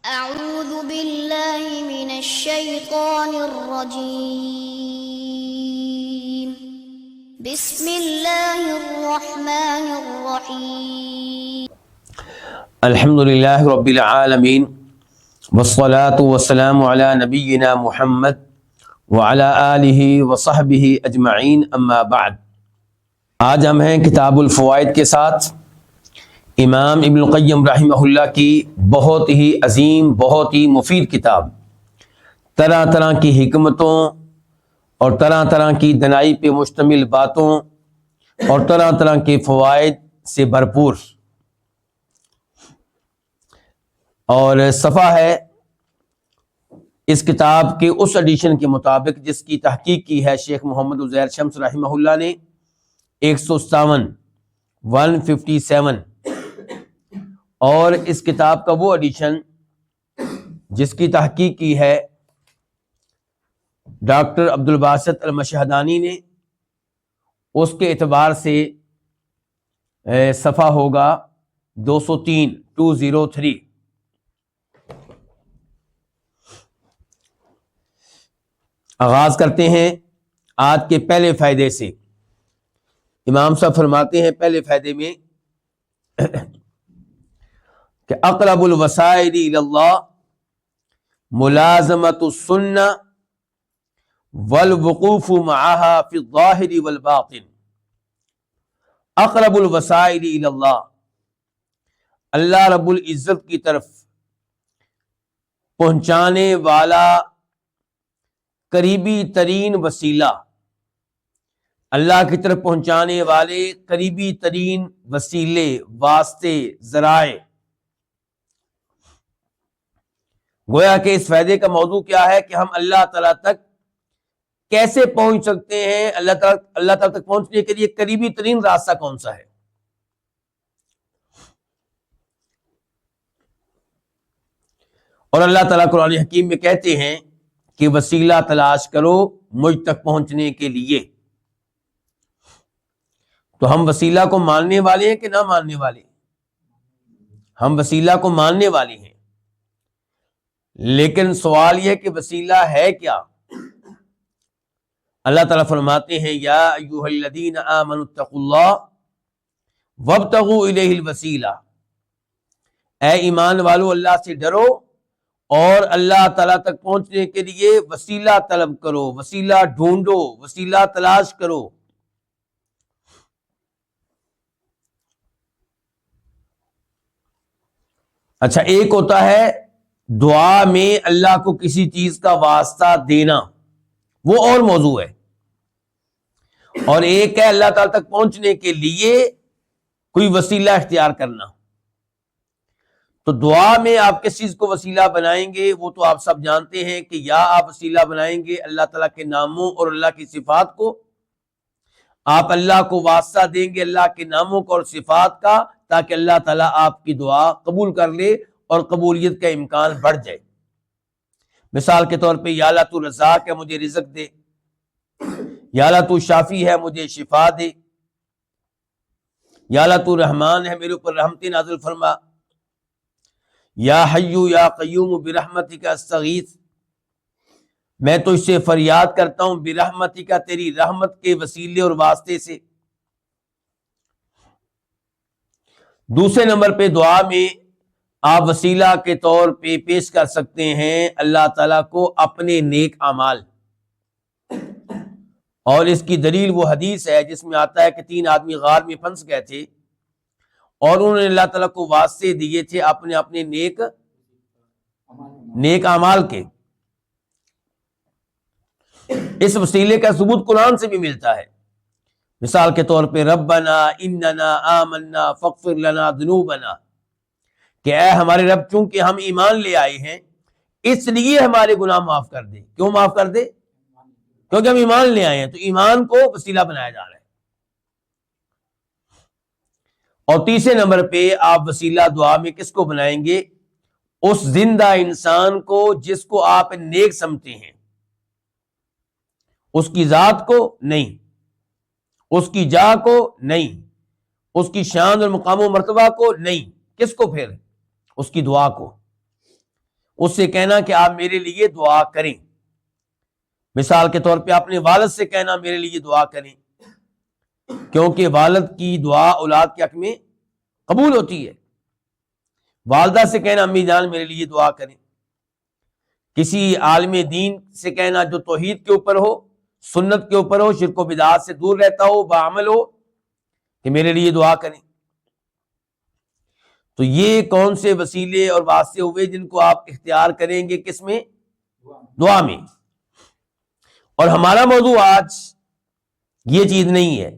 أعوذ بالله من الشيطان الرجيم بسم الله الرحمن الرحيم الحمد للہ رب العالمین والصلاة والسلام علی نبینا محمد وعلی آلہ وصحبہ اجمعین اما بعد۔ آج ہم ہیں کتاب الفوائد کے ساتھ امام ابن القیم رحمہ اللہ کی بہت ہی عظیم، بہت ہی مفید کتاب، طرح طرح کی حکمتوں اور طرح طرح کی دنائی پہ مشتمل باتوں اور طرح طرح کے فوائد سے بھرپور، اور صفحہ ہے اس کتاب کے اس ایڈیشن کے مطابق جس کی تحقیق کی ہے شیخ محمد عزیر شمس رحمہ اللہ نے، 157 اور اس کتاب کا وہ ایڈیشن جس کی تحقیق کی ہے ڈاکٹر عبدالباسط المشہدانی نے، اس کے اعتبار سے صفحہ ہوگا 203۔ آغاز کرتے ہیں آج کے پہلے فائدے سے۔ امام صاحب فرماتے ہیں پہلے فائدے میں کہ اقرب الوسائل الی اللہ ملازمۃ السنہ والوقوف معها فی الظاہر والباطن۔ اقرب الوسائل الی اللہ، اللہ رب العزت کی طرف پہنچانے والا قریبی ترین وسیلہ، اللہ کی طرف پہنچانے والے قریبی ترین وسیلے، واسطے، ذرائع۔ گویا کہ اس فائدے کا موضوع کیا ہے کہ ہم اللہ تعالیٰ تک کیسے پہنچ سکتے ہیں، اللہ تعالیٰ تک پہنچنے کے لیے قریبی ترین راستہ کون سا ہے۔ اور اللہ تعالیٰ قرآن حکیم میں کہتے ہیں کہ وسیلہ تلاش کرو مجھ تک پہنچنے کے لیے۔ تو ہم وسیلہ کو ماننے والے ہیں کہ نہ ماننے والے؟ ہم وسیلہ کو ماننے والے ہیں، لیکن سوال یہ کہ وسیلہ ہے کیا؟ اللہ تعالیٰ فرماتے ہیں یا ایھا الذین آمنوا اتقوا اللہ وابتغوا الیہ الوسیلہ، اے ایمان والو اللہ سے ڈرو اور اللہ تعالیٰ تک پہنچنے کے لیے وسیلہ طلب کرو، وسیلہ ڈھونڈو، وسیلہ تلاش کرو۔ اچھا، ایک ہوتا ہے دعا میں اللہ کو کسی چیز کا واسطہ دینا، وہ اور موضوع ہے، اور ایک ہے اللہ تعالیٰ تک پہنچنے کے لیے کوئی وسیلہ اختیار کرنا۔ تو دعا میں آپ کس چیز کو وسیلہ بنائیں گے وہ تو آپ سب جانتے ہیں کہ یا آپ وسیلہ بنائیں گے اللہ تعالیٰ کے ناموں اور اللہ کی صفات کو، آپ اللہ کو واسطہ دیں گے اللہ کے ناموں کو اور صفات کا، تاکہ اللہ تعالیٰ آپ کی دعا قبول کر لے اور قبولیت کا امکان بڑھ جائے۔ مثال کے طور پہ یا اللہ تو رزاق ہے مجھے رزق دے، یا اللہ تو شافی ہے مجھے شفا دے، یا اللہ تو رحمان ہے میرے اوپر رحمت نازل فرما، یا حی یا قیوم برحمتک استغیث، میں تو اس سے فریاد کرتا ہوں برحمتک، تیری رحمت کے وسیلے اور واسطے سے۔ دوسرے نمبر پہ دعا میں آپ وسیلہ کے طور پہ پیش کر سکتے ہیں اللہ تعالیٰ کو اپنے نیک اعمال، اور اس کی دلیل وہ حدیث ہے جس میں آتا ہے کہ 3 آدمی غار میں پھنس گئے تھے اور انہوں نے اللہ تعالیٰ کو واسطے دیے تھے اپنے نیک اعمال کے۔ اس وسیلے کا ثبوت قرآن سے بھی ملتا ہے۔ مثال کے طور پہ ربنا اننا آمنا فاغفر لنا ذنوبنا، کہ اے ہمارے رب چونکہ ہم ایمان لے آئے ہیں اس لیے ہمارے گناہ معاف کر دے۔ کیوں معاف کر دے؟ کیونکہ ہم ایمان لے آئے ہیں، تو ایمان کو وسیلہ بنایا جا رہا ہے۔ اور تیسرے نمبر پہ آپ وسیلہ دعا میں کس کو بنائیں گے؟ اس زندہ انسان کو جس کو آپ نیک سمجھتے ہیں، اس کی ذات کو نہیں، اس کی جا کو نہیں، اس کی شان اور مقام و مرتبہ کو نہیں، کس کو؟ پھر اس کی دعا کو۔ اس سے کہنا کہ آپ میرے لیے دعا کریں. مثال کے طور پہ اپنے والد سے کہنا میرے لیے دعا کریں، کیونکہ والد کی دعا اولاد کے حق میں قبول ہوتی ہے. والدہ سے کہنا امی جان میرے لیے دعا کریں. کسی عالم دین سے کہنا جو توحید کے اوپر ہو، سنت کے اوپر ہو، شرک و بدعات سے دور رہتا ہو، بعمل ہو، کہ میرے لیے دعا کریں. تو یہ کون سے وسیلے اور واسطے ہوئے جن کو آپ اختیار کریں گے؟ کس میں؟ دعا میں. اور ہمارا موضوع آج یہ چیز نہیں ہے.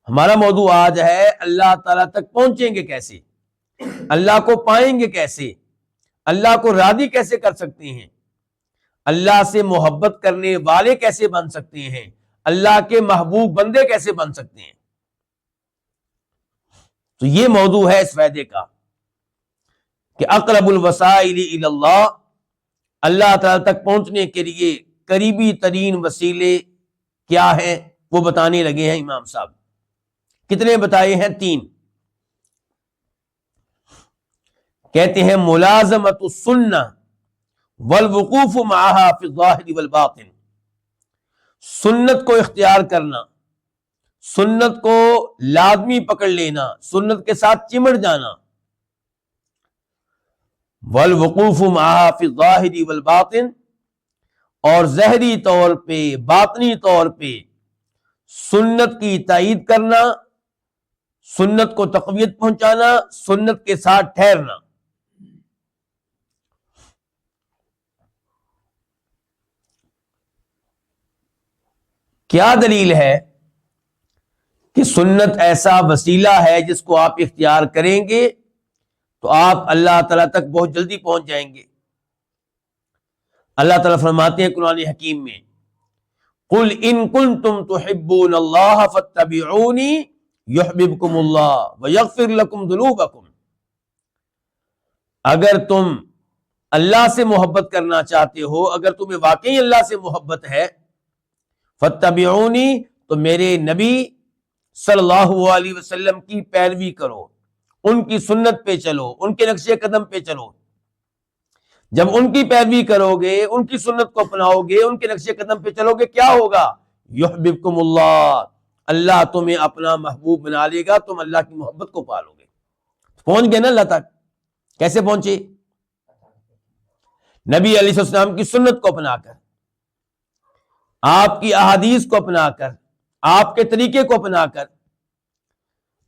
ہمارا موضوع آج ہے اللہ تعالیٰ تک پہنچیں گے کیسے، اللہ کو پائیں گے کیسے، اللہ کو راضی کیسے کر سکتے ہیں، اللہ سے محبت کرنے والے کیسے بن سکتے ہیں، اللہ کے محبوب بندے کیسے بن سکتے ہیں. تو یہ موضوع ہے اس وعدے کا کہ اقرب الوسائل الی اللہ، اللہ تعالی تک پہنچنے کے لیے قریبی ترین وسیلے کیا ہیں وہ بتانے لگے ہیں امام صاحب. کتنے بتائے ہیں؟ 3. کہتے ہیں ملازمت السنہ والوقوف معہا فی الظاہر والباطن، سنت کو اختیار کرنا، سنت کو لازمی پکڑ لینا، سنت کے ساتھ چمٹ جانا. والوقوف معہا فی الظاہر والباطن، اور ظاہری طور پہ باطنی طور پہ سنت کی تائید کرنا، سنت کو تقویت پہنچانا، سنت کے ساتھ ٹھہرنا. کیا دلیل ہے کہ سنت ایسا وسیلہ ہے جس کو آپ اختیار کریں گے تو آپ اللہ تعالیٰ تک بہت جلدی پہنچ جائیں گے؟ اللہ تعالیٰ فرماتے ہیں قرآن حکیم میں قل ان کنتم تحبون اللہ فاتبعونی یحببکم اللہ ویغفر لکم ذنوبکم، اگر تم اللہ سے محبت کرنا چاہتے ہو، اگر تمہیں واقعی اللہ سے محبت ہے، فاتبعونی تو میرے نبی صلی اللہ علیہ وسلم کی پیروی کرو، ان کی سنت پہ چلو، ان کے نقش قدم پہ چلو. جب ان کی پیروی کرو گے، ان کی سنت کو اپناؤ گے، ان کے نقش قدم پہ چلو گے، کیا ہوگا؟ یحببکم اللہ، اللہ تمہیں اپنا محبوب بنا لے گا، تم اللہ کی محبت کو پالو گے. پہنچ گئے نا اللہ تک. کیسے پہنچے؟ نبی علیہ السلام کی سنت کو اپنا کر، آپ کی احادیث کو اپنا کر، آپ کے طریقے کو اپنا کر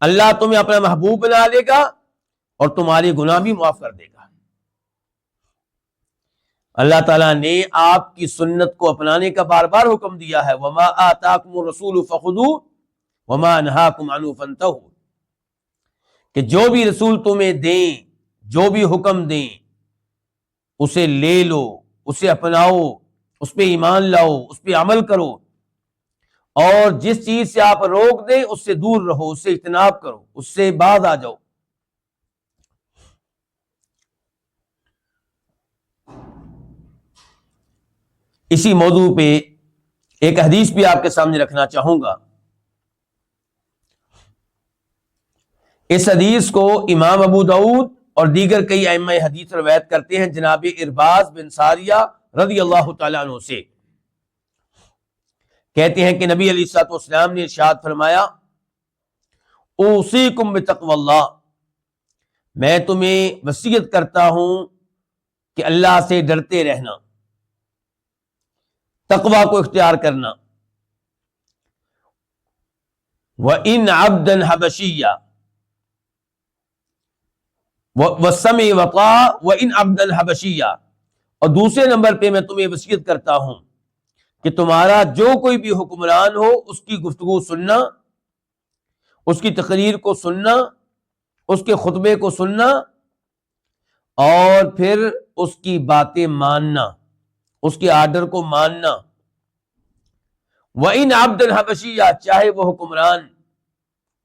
اللہ تمہیں اپنا محبوب بنا لے گا اور تمہارے گناہ بھی معاف کر دے گا. اللہ تعالیٰ نے آپ کی سنت کو اپنانے کا بار بار حکم دیا ہے، وما آتاکم الرسول فخذوہ وما نہاکم عنہ فانتہوا، کہ جو بھی رسول تمہیں دیں، جو بھی حکم دیں، اسے لے لو، اسے اپناؤ، اس پہ ایمان لاؤ، اس پہ عمل کرو، اور جس چیز سے آپ روک دیں اس سے دور رہو، اس سے اجتناب کرو، اس سے باز آ جاؤ. اسی موضوع پہ ایک حدیث بھی آپ کے سامنے رکھنا چاہوں گا. اس حدیث کو امام ابو داؤد اور دیگر کئی ائمہ حدیث روایت کرتے ہیں جناب ارباز بن ساریہ رضی اللہ تعالیٰ عنہ سے. کہتے ہیں کہ نبی علیہ الصلوۃ والسلام نے ارشاد فرمایا اوصیکم بتقوی اللہ، میں تمہیں وصیت کرتا ہوں کہ اللہ سے ڈرتے رہنا، تقوی کو اختیار کرنا. وَإِنْ عَبْدًا حَبَشِيًّا وَالسَّمْعِ وَطَاعَةٍ وَإِنْ عَبْدًا حَبَشِيًّا، اور دوسرے نمبر پہ میں تمہیں وصیت کرتا ہوں کہ تمہارا جو کوئی بھی حکمران ہو اس کی گفتگو سننا، اس کی تقریر کو سننا، اس کے خطبے کو سننا، اور پھر اس کی باتیں ماننا، اس کے آرڈر کو ماننا. وَإِنْ عَبْدًا حَبَشِيًّا، چاہے وہ حکمران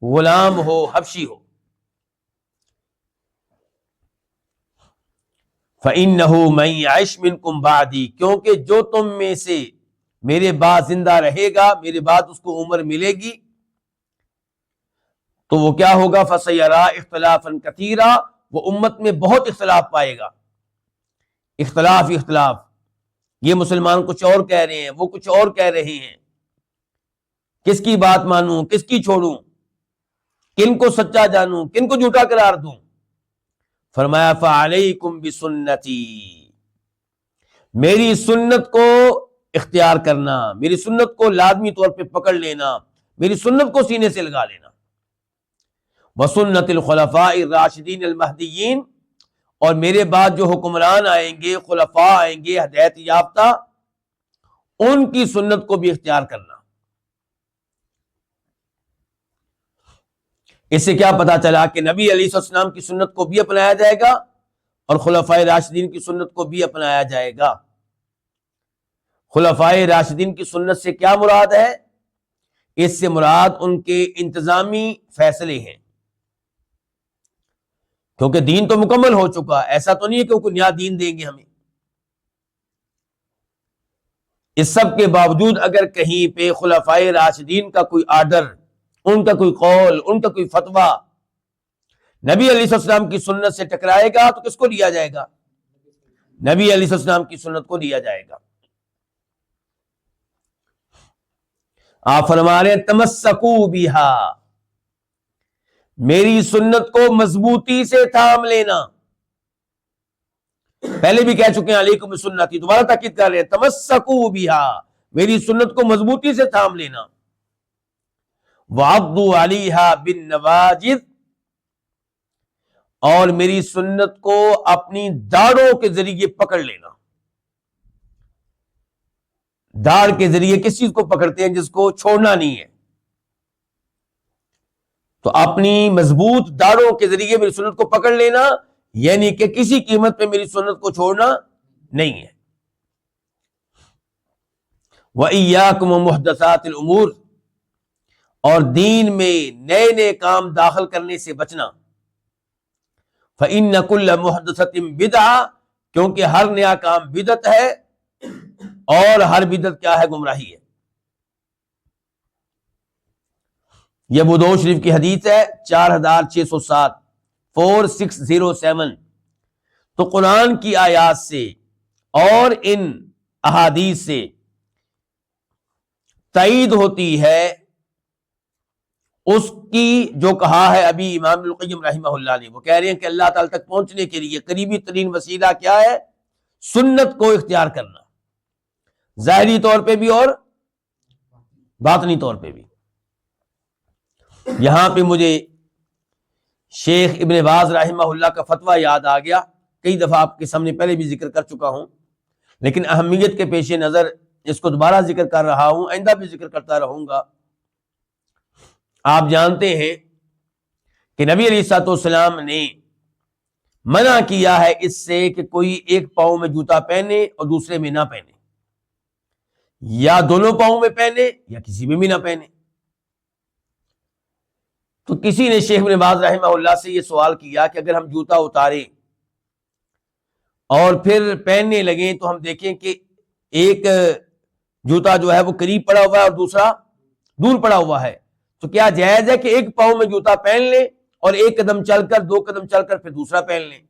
غلام ہو، حبشی ہو. فَإِنَّهُ مَن يَعِشْ مِنكُم بَعْدِي، کیونکہ جو تم میں سے میرے بعد زندہ رہے گا، میرے بعد اس کو عمر ملے گی، تو وہ کیا ہوگا؟ فَسَيَرَىٰ اخْتِلَافًا كَثِيرًا، وہ امت میں بہت اختلاف پائے گا. اختلاف یہ مسلمان کچھ اور کہہ رہے ہیں، وہ کچھ اور کہہ رہے ہیں، کس کی بات مانوں، کس کی چھوڑوں، کن کو سچا جانوں، کن کو جھوٹا قرار دوں؟ فرمایا فعلیکم بسنتی، میری سنت کو اختیار کرنا، میری سنت کو لازمی طور پہ پکڑ لینا، میری سنت کو سینے سے لگا لینا، وسنت الخلفاء الراشدین المہدیین، اور میرے بعد جو حکمران آئیں گے، خلفاء آئیں گے ہدایت یافتہ، ان کی سنت کو بھی اختیار کرنا۔ اس سے کیا پتا چلا کہ نبی علیہ السلام کی سنت کو بھی اپنایا جائے گا اور خلفاء راشدین کی سنت کو بھی اپنایا جائے گا۔ خلفاء راشدین کی سنت سے کیا مراد ہے؟ اس سے مراد ان کے انتظامی فیصلے ہیں، کیونکہ دین تو مکمل ہو چکا، ایسا تو نہیں ہے کہ وہ کوئی نیا دین دیں گے ہمیں۔ اس سب کے باوجود اگر کہیں پہ خلفاء راشدین کا کوئی آرڈر، ان کا کوئی قول، ان کا کوئی فتویٰ نبی علیہ السلام کی سنت سے ٹکرائے گا تو کس کو لیا جائے گا؟ نبی علیہ السلام کی سنت کو لیا جائے گا۔ آپ فرما رہے ہیں تمسکوا بہا، میری سنت کو مضبوطی سے تھام لینا۔ پہلے بھی کہہ چکے ہیں علیکم بسنتی، دوبارہ تاکید کر رہے ہیں تمسکوا بہا، میری سنت کو مضبوطی سے تھام لینا۔ وعضوا علیہا بالنواجذ، اور میری سنت کو اپنی داڑوں کے ذریعے پکڑ لینا۔ داڑ کے ذریعے کس چیز کو پکڑتے ہیں؟ جس کو چھوڑنا نہیں ہے۔ تو اپنی مضبوط داڑوں کے ذریعے میری سنت کو پکڑ لینا، یعنی کہ کسی قیمت پہ میری سنت کو چھوڑنا نہیں ہے۔ وَإِيَّاكُمْ وَمُحْدَثَاتِ الْأُمُورِ، اور دین میں نئے نئے کام داخل کرنے سے بچنا۔ فَإِنَّ كُلَّ مُحْدَثَةٍ بِدْعَةٍ، کیونکہ ہر نیا کام بدعت ہے، اور ہر بدعت کیا ہے؟ گمراہی ہے۔ یہ ابو داؤد شریف کی حدیث ہے 4607، 4607۔ تو قرآن کی آیات سے اور ان احادیث سے تائید ہوتی ہے اس کی جو کہا ہے ابھی امام ابن القیم رحمہ اللہ نے۔ وہ کہہ رہے ہیں کہ اللہ تعالی تک پہنچنے کے لیے قریبی ترین وسیلہ کیا ہے؟ سنت کو اختیار کرنا، ظاہری طور پہ بھی اور باطنی طور پہ بھی۔ یہاں پہ مجھے شیخ ابن باز رحمہ اللہ کا فتویٰ یاد آ گیا، کئی دفعہ آپ کے سامنے پہلے بھی ذکر کر چکا ہوں، لیکن اہمیت کے پیش نظر اس کو دوبارہ ذکر کر رہا ہوں، آئندہ بھی ذکر کرتا رہوں گا۔ آپ جانتے ہیں کہ نبی علیہ الصلوۃ والسلام نے منع کیا ہے اس سے کہ کوئی ایک پاؤں میں جوتا پہنے اور دوسرے میں نہ پہنے، یا دونوں پاؤں میں پہنے یا کسی میں بھی نہ پہنے۔ تو کسی نے شیخ ابن باز رحمہ اللہ سے یہ سوال کیا کہ اگر ہم جوتا اتاریں اور پھر پہننے لگیں تو ہم دیکھیں کہ ایک جوتا جو ہے وہ قریب پڑا ہوا ہے اور دوسرا دور پڑا ہوا ہے، تو کیا جائز ہے کہ ایک پاؤں میں جوتا پہن لیں اور ایک قدم چل کر، دو قدم چل کر پھر دوسرا پہن لیں؟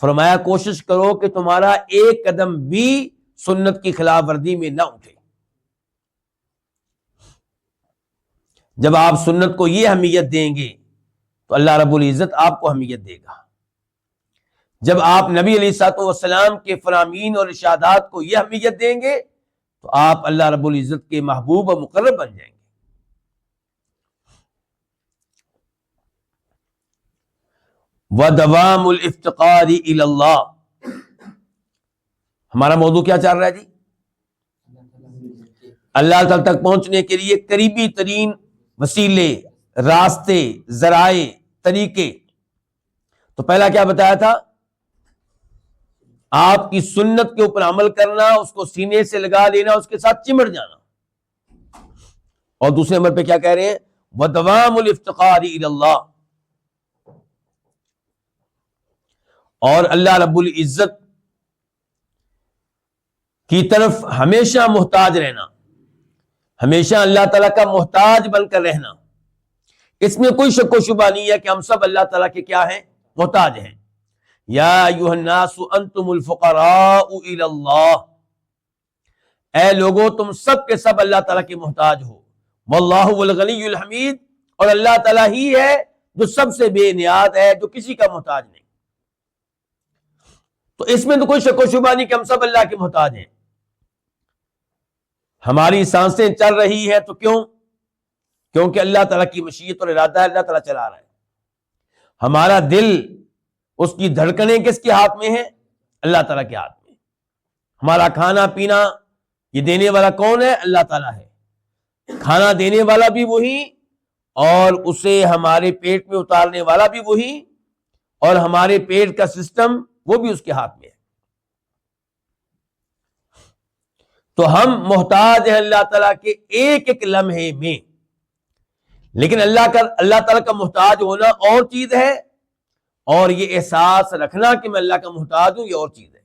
فرمایا کوشش کرو کہ تمہارا ایک قدم بھی سنت کی خلاف ورزی میں نہ اٹھے۔ جب آپ سنت کو یہ اہمیت دیں گے تو اللہ رب العزت آپ کو اہمیت دے گا۔ جب آپ نبی علیہ الصلوۃ والسلام کے فرامین اور ارشادات کو یہ اہمیت دیں گے تو آپ اللہ رب العزت کے محبوب و مقرب بن جائیں گے۔ وَدَوَامُ الْإِفْتِقَارِ إِلَى اللَّهِ، ہمارا موضوع کیا چل رہا ہے جی؟ اللہ تعالی تک پہنچنے کے لیے قریبی ترین وسیلے، راستے، ذرائع، طریقے۔ تو پہلا کیا بتایا تھا؟ آپ کی سنت کے اوپر عمل کرنا، اس کو سینے سے لگا لینا، اس کے ساتھ چمٹ جانا۔ اور دوسرے نمبر پہ کیا کہہ رہے ہیں؟ وَدَوَامُ الْإِفْتِقَارِ إِلَى اللَّهِ، اور اللہ رب العزت کی طرف ہمیشہ محتاج رہنا، ہمیشہ اللہ تعالیٰ کا محتاج بن کر رہنا۔ اس میں کوئی شک و شبہ نہیں ہے کہ ہم سب اللہ تعالیٰ کے کیا ہیں؟ محتاج ہیں، یا ایھا الناس انتم الفقراء الی اللہ، اے لوگو تم سب کے سب اللہ تعالیٰ کے محتاج ہو، واللہ هو الغنی الحمید، اور اللہ تعالیٰ ہی ہے جو سب سے بے نیاز ہے، جو کسی کا محتاج نہیں۔ تو اس میں تو کوئی شک و شبہ نہیں کہ ہم سب اللہ کے محتاج ہیں۔ ہماری سانسیں چل رہی ہیں تو کیوں؟ کیونکہ اللہ تعالیٰ کی مشیت اور ارادہ ہے، اللہ تعالیٰ چلا رہا ہے۔ ہمارا دل، اس کی دھڑکنیں کس کے ہاتھ میں ہیں؟ اللہ تعالیٰ کے ہاتھ میں۔ ہمارا کھانا پینا یہ دینے والا کون ہے؟ اللہ تعالیٰ ہے۔ کھانا دینے والا بھی وہی، اور اسے ہمارے پیٹ میں اتارنے والا بھی وہی، اور ہمارے پیٹ کا سسٹم وہ بھی اس کے ہاتھ میں ہے۔ تو ہم محتاج ہیں اللہ تعالیٰ کے ایک ایک لمحے میں، لیکن اللہ تعالیٰ کا محتاج ہونا اور چیز ہے، اور یہ احساس رکھنا کہ میں اللہ کا محتاج ہوں یہ اور چیز ہے۔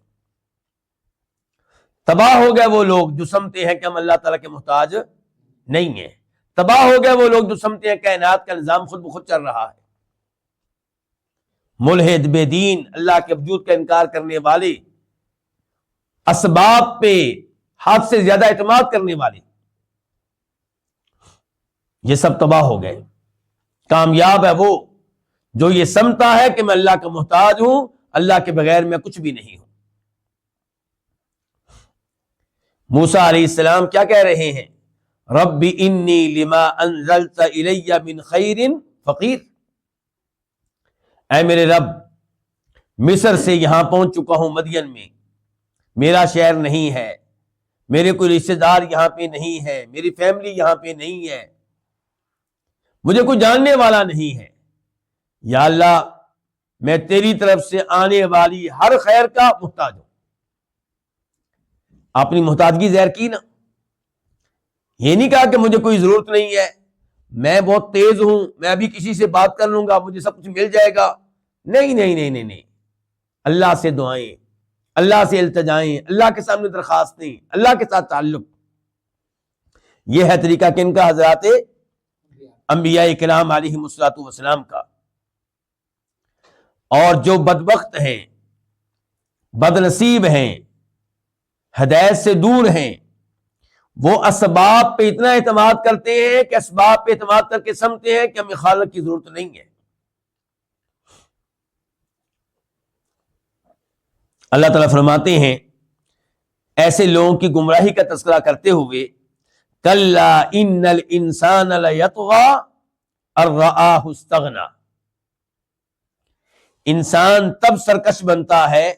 تباہ ہو گئے وہ لوگ جو سمجھتے ہیں کہ ہم اللہ تعالیٰ کے محتاج نہیں ہیں، تباہ ہو گئے وہ لوگ جو سمجھتے ہیں کائنات کا نظام خود بخود چل رہا ہے۔ ملحد، بے دین، اللہ کے وجود کا انکار کرنے والے، اسباب پہ حد سے زیادہ اعتماد کرنے والے، یہ سب تباہ ہو گئے۔ کامیاب ہے وہ جو یہ سمجھتا ہے کہ میں اللہ کا محتاج ہوں، اللہ کے بغیر میں کچھ بھی نہیں ہوں۔ موسیٰ علیہ السلام کیا کہہ رہے ہیں؟ رب انی لما انزلت الی من خیر فقیر، اے میرے رب، مصر سے یہاں پہنچ چکا ہوں مدین میں، میرا شہر نہیں ہے، میرے کوئی رشتہ دار یہاں پہ نہیں ہے، میری فیملی یہاں پہ نہیں ہے، مجھے کوئی جاننے والا نہیں ہے، یا اللہ میں تیری طرف سے آنے والی ہر خیر کا محتاج ہوں۔ اپنی محتاجگی ظاہر کی نا، یہ نہیں کہا کہ مجھے کوئی ضرورت نہیں ہے، میں بہت تیز ہوں، میں ابھی کسی سے بات کر لوں گا مجھے سب کچھ مل جائے گا۔ نہیں نہیں نہیں نہیں نہیں، اللہ سے دعائیں، اللہ سے التجائیں، اللہ کے سامنے درخواستیں، اللہ کے ساتھ تعلق، یہ ہے طریقہ کن کا؟ حضرات انبیاء کرام علیہم الصلوۃ والسلام کا۔ اور جو بدبخت ہیں، بد نصیب ہیں، ہدایت سے دور ہیں، وہ اسباب پہ اتنا اعتماد کرتے ہیں کہ اسباب پہ اعتماد کر کے سمجھتے ہیں کہ ہمیں خالق کی ضرورت نہیں ہے۔ اللہ تعالیٰ فرماتے ہیں ایسے لوگوں کی گمراہی کا تذکرہ کرتے ہوئے، کلا ان الانسان لیطغی ان رآہ استغنی، انسان تب سرکش بنتا ہے،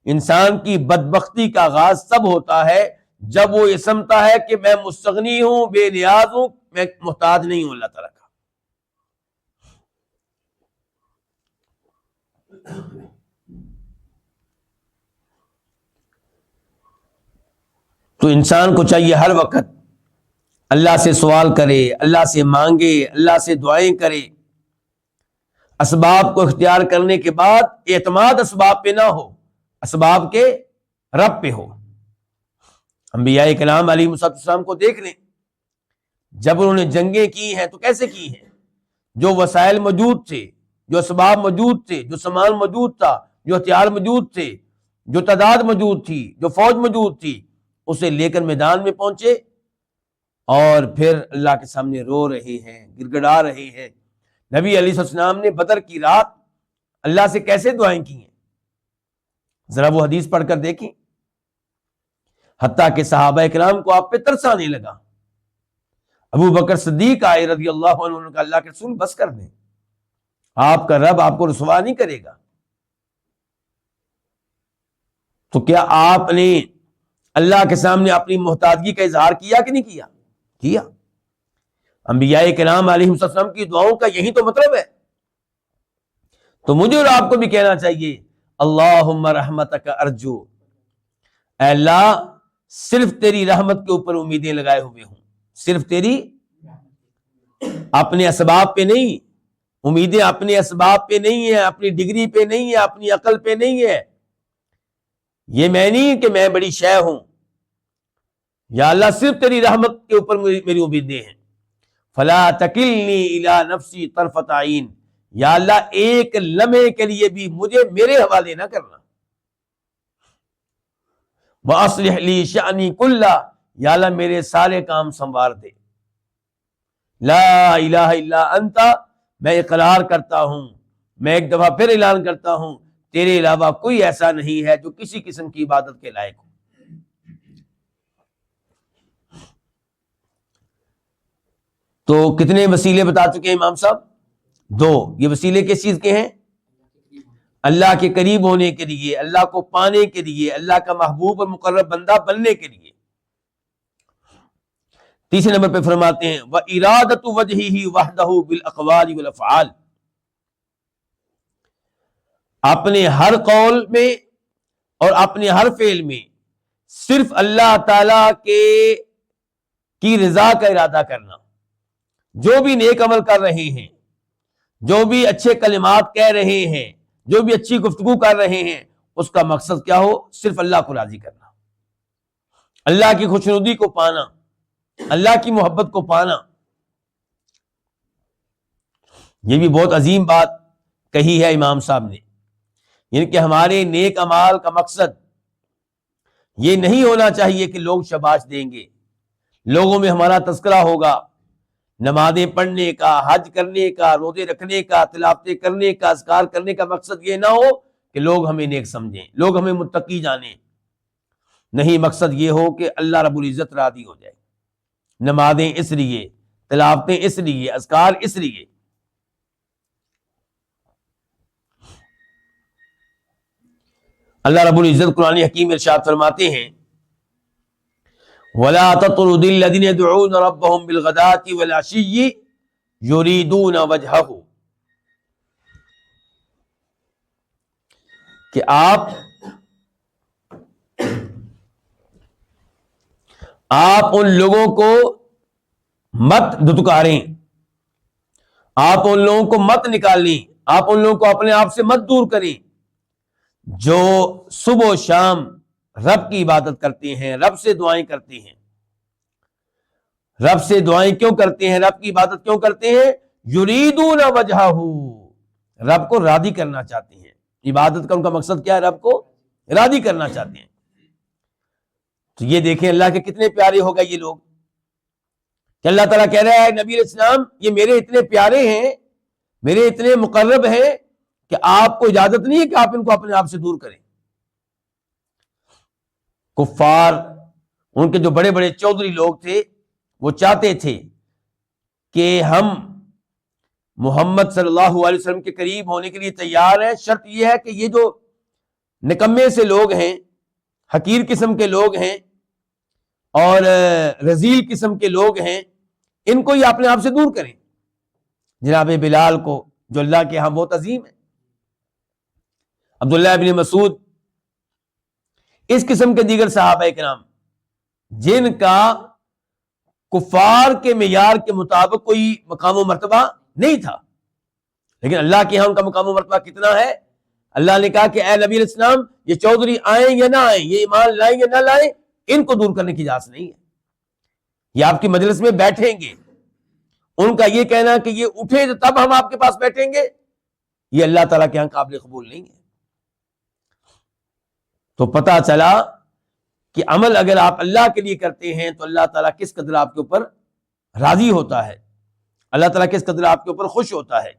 انسان کی بدبختی کا آغاز تب ہوتا ہے جب وہ یہ سمجھتا ہے کہ میں مستغنی ہوں، بے نیاز ہوں، میں محتاج نہیں ہوں اللہ تعالیٰ کا۔ تو انسان کو چاہیے ہر وقت اللہ سے سوال کرے، اللہ سے مانگے، اللہ سے دعائیں کرے، اسباب کو اختیار کرنے کے بعد اعتماد اسباب پہ نہ ہو، اسباب کے رب پہ ہو۔ انبیاء کرام علیہ السلام کو دیکھ لیں، جب انہوں نے جنگیں کی ہیں تو کیسے کی ہیں؟ جو وسائل موجود تھے، جو اسباب موجود تھے، جو سامان موجود تھا، جو ہتھیار موجود تھے، جو تعداد موجود تھی، جو فوج موجود تھی، اسے لے کر میدان میں پہنچے، اور پھر اللہ کے سامنے رو رہے ہیں، گڑ گڑا رہے ہیں۔ نبی علیہ السلام نے بدر کی رات اللہ سے کیسے دعائیں کی ہیں، ذرا وہ حدیث پڑھ کر دیکھیں۔ حتیٰ کہ صحابہ کرام کو آپ پہ ترس آنے لگا۔ ابو بکر صدیق آئے رضی اللہ عنہ، نے کہا اللہ کے رسول بس کر دیں، آپ کا رب آپ کو رسوا نہیں کرے گا۔ تو کیا آپ نے اللہ کے سامنے اپنی محتاجگی کا اظہار کیا کہ نہیں کیا؟ کیا۔ انبیاء کرام علیہ السلام کی دعاؤں کا یہی تو مطلب ہے۔ تو مجھے اور آپ کو بھی کہنا چاہیے اللہم رحمتک ارجو، اے اللہ صرف تیری رحمت کے اوپر امیدیں لگائے ہوئے ہوں، صرف تیری، اپنے اسباب پہ نہیں، امیدیں اپنے اسباب پہ نہیں ہیں، اپنی ڈگری پہ نہیں ہے، اپنی عقل پہ نہیں ہے، یہ میں نہیں کہ میں بڑی شے ہوں، یا اللہ صرف تیری رحمت کے اوپر میری امیدیں ہیں۔ فلا تکلنی الی نفسی طرفۃ عین، یا اللہ ایک لمحے کے لیے بھی مجھے میرے حوالے نہ کرنا. وَأَصْلِحْ لِي شَأْنِي كُلَّهُ، یا اللہ میرے سارے کام سنوار دے. لا الہ الا انت، میں اقرار کرتا ہوں، میں ایک دفعہ پھر اعلان کرتا ہوں، تیرے علاوہ کوئی ایسا نہیں ہے جو کسی قسم کی عبادت کے لائق ہو. تو کتنے وسیلے بتا چکے ہیں امام صاحب؟ 2. یہ وسیلے کس چیز کے ہیں؟ اللہ کے قریب ہونے کے لیے، اللہ کو پانے کے لیے، اللہ کا محبوب اور مقرب بندہ بننے کے لیے. تیسرے نمبر پہ فرماتے ہیں وَإِرَادَةُ وَجْهِهِ وَحْدَهُ بِالْأَقْوَالِ وَالْأَفْعَالِ، اپنے ہر قول میں اور اپنے ہر فعل میں صرف اللہ تعالی کی رضا کا ارادہ کرنا. جو بھی نیک عمل کر رہے ہیں، جو بھی اچھے کلمات کہہ رہے ہیں، جو بھی اچھی گفتگو کر رہے ہیں، اس کا مقصد کیا ہو؟ صرف اللہ کو راضی کرنا، اللہ کی خوشنودی کو پانا، اللہ کی محبت کو پانا. یہ بھی بہت عظیم بات کہی ہے امام صاحب نے، یعنی کہ ہمارے نیک اعمال کا مقصد یہ نہیں ہونا چاہیے کہ لوگ شاباش دیں گے، لوگوں میں ہمارا تذکرہ ہوگا، نمازیں پڑھنے کا، حج کرنے کا، روزے رکھنے کا، تلاوتیں کرنے کا، اذکار کرنے کا مقصد یہ نہ ہو کہ لوگ ہمیں نیک سمجھیں، لوگ ہمیں متقی جانیں. نہیں، مقصد یہ ہو کہ اللہ رب العزت راضی ہو جائے. نمازیں اس لیے، تلاوتیں اس لیے، اذکار اس لیے. اللہ رب العزت قرآن حکیم ارشاد فرماتے ہیں وَلَا تَطْرُدِ الَّذِينَ يَدْعُونَ رَبَّهُمْ بِالْغَدَاةِ وَالْعَشِيِّ يُرِيدُونَ وَجْهَهُ، کہ آپ ان لوگوں کو مت دھتکاریں، آپ ان لوگوں کو مت نکالیں، آپ ان لوگوں کو اپنے آپ سے مت دور کریں جو صبح و شام رب کی عبادت کرتے ہیں، رب سے دعائیں کرتے ہیں. رب سے دعائیں کیوں کرتے ہیں؟ رب کی عبادت کیوں کرتے ہیں؟ یریدون وجہہ، رب کو راضی کرنا چاہتے ہیں. عبادت کا ان کا مقصد کیا ہے؟ رب کو راضی کرنا چاہتے ہیں. تو یہ دیکھیں اللہ کے کتنے پیارے ہو گئے یہ لوگ، کہ اللہ تعالیٰ کہہ رہا ہے نبی علیہ السلام یہ میرے اتنے پیارے ہیں، میرے اتنے مقرب ہیں کہ آپ کو اجازت نہیں ہے کہ آپ ان کو اپنے آپ سے دور کریں. کفار، ان کے جو بڑے بڑے چودھری لوگ تھے، وہ چاہتے تھے کہ ہم محمد صلی اللہ علیہ وسلم کے قریب ہونے کے لیے تیار ہیں، شرط یہ ہے کہ یہ جو نکمے سے لوگ ہیں، حقیر قسم کے لوگ ہیں اور رذیل قسم کے لوگ ہیں، ان کو یہ اپنے آپ سے دور کریں. جناب بلال کو، جو اللہ کے ہاں بہت عظیم ہے، عبداللہ ابن مسعود، اس قسم کے دیگر صحابہ کرام جن کا کفار کے معیار کے مطابق کوئی مقام و مرتبہ نہیں تھا، لیکن اللہ کے ہاں ان کا مقام و مرتبہ کتنا ہے. اللہ نے کہا کہ اے نبی علیہ السلام یہ چودھری آئیں یا نہ آئیں، یہ ایمان لائیں یا نہ لائیں، ان کو دور کرنے کی اجازت نہیں ہے. یہ آپ کی مجلس میں بیٹھیں گے، ان کا یہ کہنا کہ یہ اٹھے تو تب ہم آپ کے پاس بیٹھیں گے، یہ اللہ تعالیٰ کے ہاں قابل قبول نہیں ہے. تو پتہ چلا کہ عمل اگر آپ اللہ کے لیے کرتے ہیں تو اللہ تعالیٰ کس قدر آپ کے اوپر راضی ہوتا ہے، اللہ تعالیٰ کس قدر آپ کے اوپر خوش ہوتا ہے.